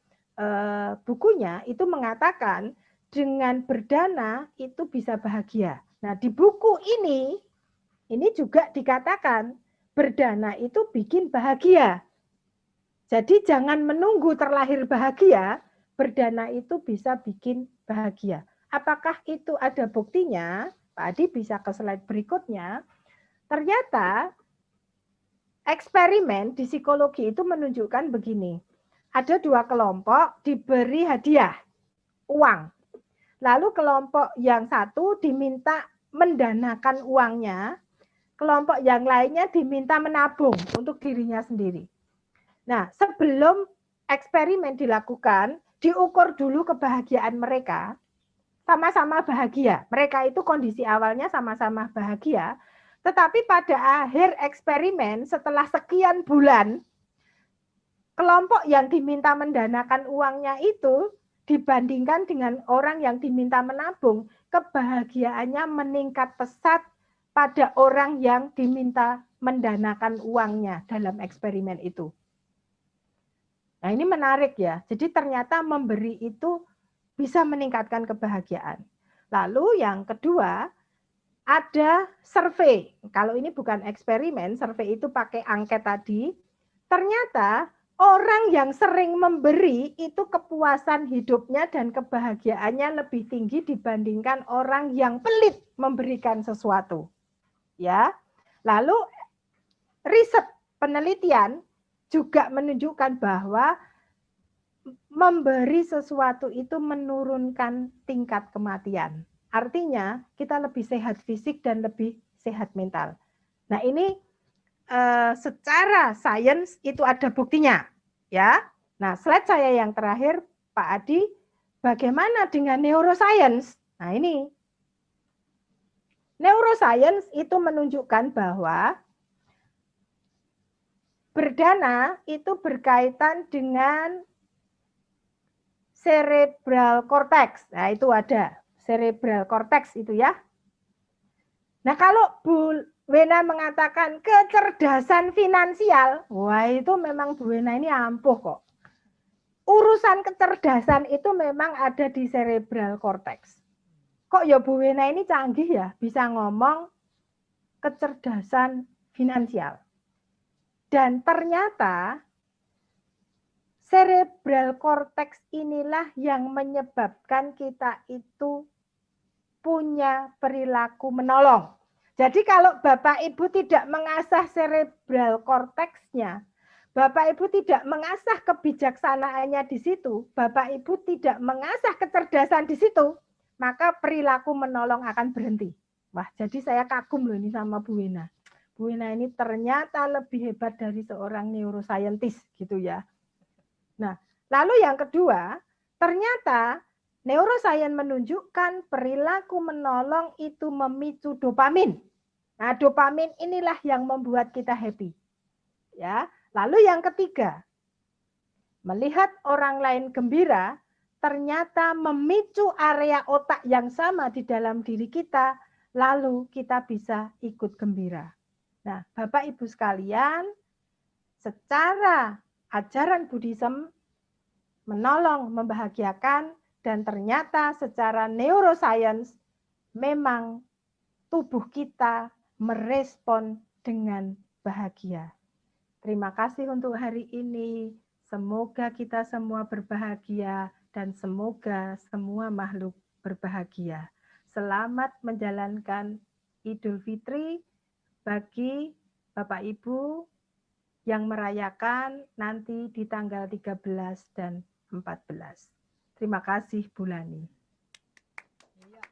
bukunya itu mengatakan dengan berdana itu bisa bahagia. Nah, di buku ini juga dikatakan berdana itu bikin bahagia. Jadi jangan menunggu terlahir bahagia, berdana itu bisa bikin bahagia. Apakah itu ada buktinya? Pak Adi bisa ke slide berikutnya. Ternyata eksperimen di psikologi itu menunjukkan begini. Ada 2 kelompok diberi hadiah, uang. Lalu kelompok yang satu diminta mendanakan uangnya, kelompok yang lainnya diminta menabung untuk dirinya sendiri. Nah, sebelum eksperimen dilakukan, diukur dulu kebahagiaan mereka, sama-sama bahagia. Mereka itu kondisi awalnya sama-sama bahagia, tetapi pada akhir eksperimen setelah sekian bulan, kelompok yang diminta mendanakan uangnya itu dibandingkan dengan orang yang diminta menabung, kebahagiaannya meningkat pesat pada orang yang diminta mendanakan uangnya dalam eksperimen itu. Nah, ini menarik ya. Jadi ternyata memberi itu bisa meningkatkan kebahagiaan. Lalu yang kedua, ada survei. Kalau ini bukan eksperimen, survei itu pakai angket tadi. Ternyata orang yang sering memberi itu kepuasan hidupnya dan kebahagiaannya lebih tinggi dibandingkan orang yang pelit memberikan sesuatu. Ya. Lalu riset penelitian juga menunjukkan bahwa memberi sesuatu itu menurunkan tingkat kematian. Artinya kita lebih sehat fisik dan lebih sehat mental. Nah, ini secara sains itu ada buktinya, ya. Nah, slide saya yang terakhir, Pak Adi, bagaimana dengan neuroscience? Nah, ini neuroscience itu menunjukkan bahwa berdana itu berkaitan dengan cerebral cortex. Nah, itu ada cerebral cortex itu ya. Nah, kalau Bu Wena mengatakan kecerdasan finansial, wah itu memang Bu Wena ini ampuh kok. Urusan kecerdasan itu memang ada di cerebral cortex. Kok ya Bu Wena ini canggih ya, bisa ngomong kecerdasan finansial. Dan ternyata cerebral cortex inilah yang menyebabkan kita itu punya perilaku menolong. Jadi kalau Bapak Ibu tidak mengasah cerebral cortex-nya, Bapak Ibu tidak mengasah kebijaksanaannya di situ, Bapak Ibu tidak mengasah kecerdasan di situ, maka perilaku menolong akan berhenti. Wah, jadi saya kagum loh ini sama Bu Wena. Bu Wena ini ternyata lebih hebat dari seorang neuroscientist gitu ya. Nah, lalu yang kedua, ternyata neuroscience menunjukkan perilaku menolong itu memicu dopamin. Nah, dopamin inilah yang membuat kita happy. Ya. Lalu yang ketiga, melihat orang lain gembira ternyata memicu area otak yang sama di dalam diri kita, lalu kita bisa ikut gembira. Nah, Bapak Ibu sekalian, secara ajaran Buddhism menolong, membahagiakan, dan ternyata secara neuroscience memang tubuh kita merespon dengan bahagia. Terima kasih untuk hari ini. Semoga kita semua berbahagia dan semoga semua makhluk berbahagia. Selamat menjalankan Idul Fitri bagi Bapak Ibu yang merayakan nanti di tanggal 13 dan 14. Terima kasih Bu Lani. Iya.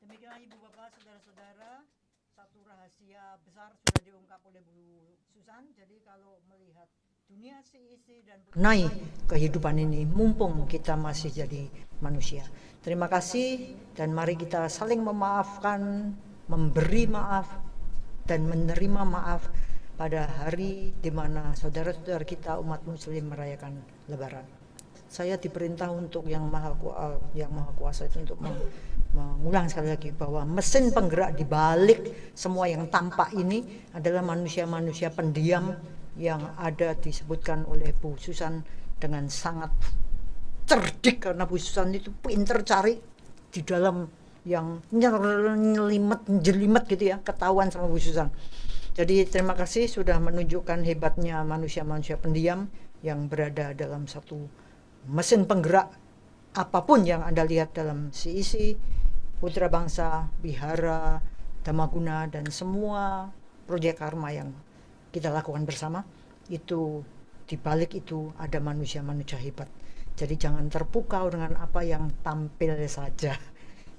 Demikian Ibu Bapak, saudara-saudara, satu rahasia besar sudah diungkap oleh Bu Susan. Jadi kalau melihat dunia seisi dan naik kehidupan ini, mumpung kita masih jadi manusia. Terima kasih dan mari kita saling memaafkan, memberi maaf, dan menerima maaf pada hari di mana saudara-saudara kita umat muslim merayakan lebaran. Saya diperintah untuk yang maha kuasa itu untuk mengulang sekali lagi bahwa mesin penggerak di balik semua yang tampak ini adalah manusia-manusia pendiam yang ada disebutkan oleh Bu Susan dengan sangat cerdik, karena Bu Susan itu pinter cari di dalam yang jelimet gitu ya, ketahuan sama Bu Susan. Jadi terima kasih sudah menunjukkan hebatnya manusia-manusia pendiam yang berada dalam satu mesin penggerak apapun yang Anda lihat dalam CEC, Putra Bangsa, Wihara, Damaguna, dan semua proyek karma yang kita lakukan bersama. Itu di balik itu ada manusia-manusia hebat. Jadi jangan terpukau dengan apa yang tampil saja.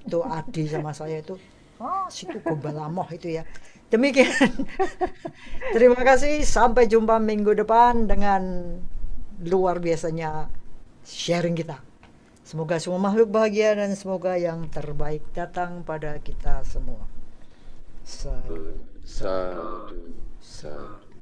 Itu Adi sama saya itu, situ gobalamoh itu ya. Demikian. Terima kasih, sampai jumpa minggu depan dengan luar biasanya sharing kita. Semoga semua makhluk bahagia dan semoga yang terbaik datang pada kita semua. Satu, satu.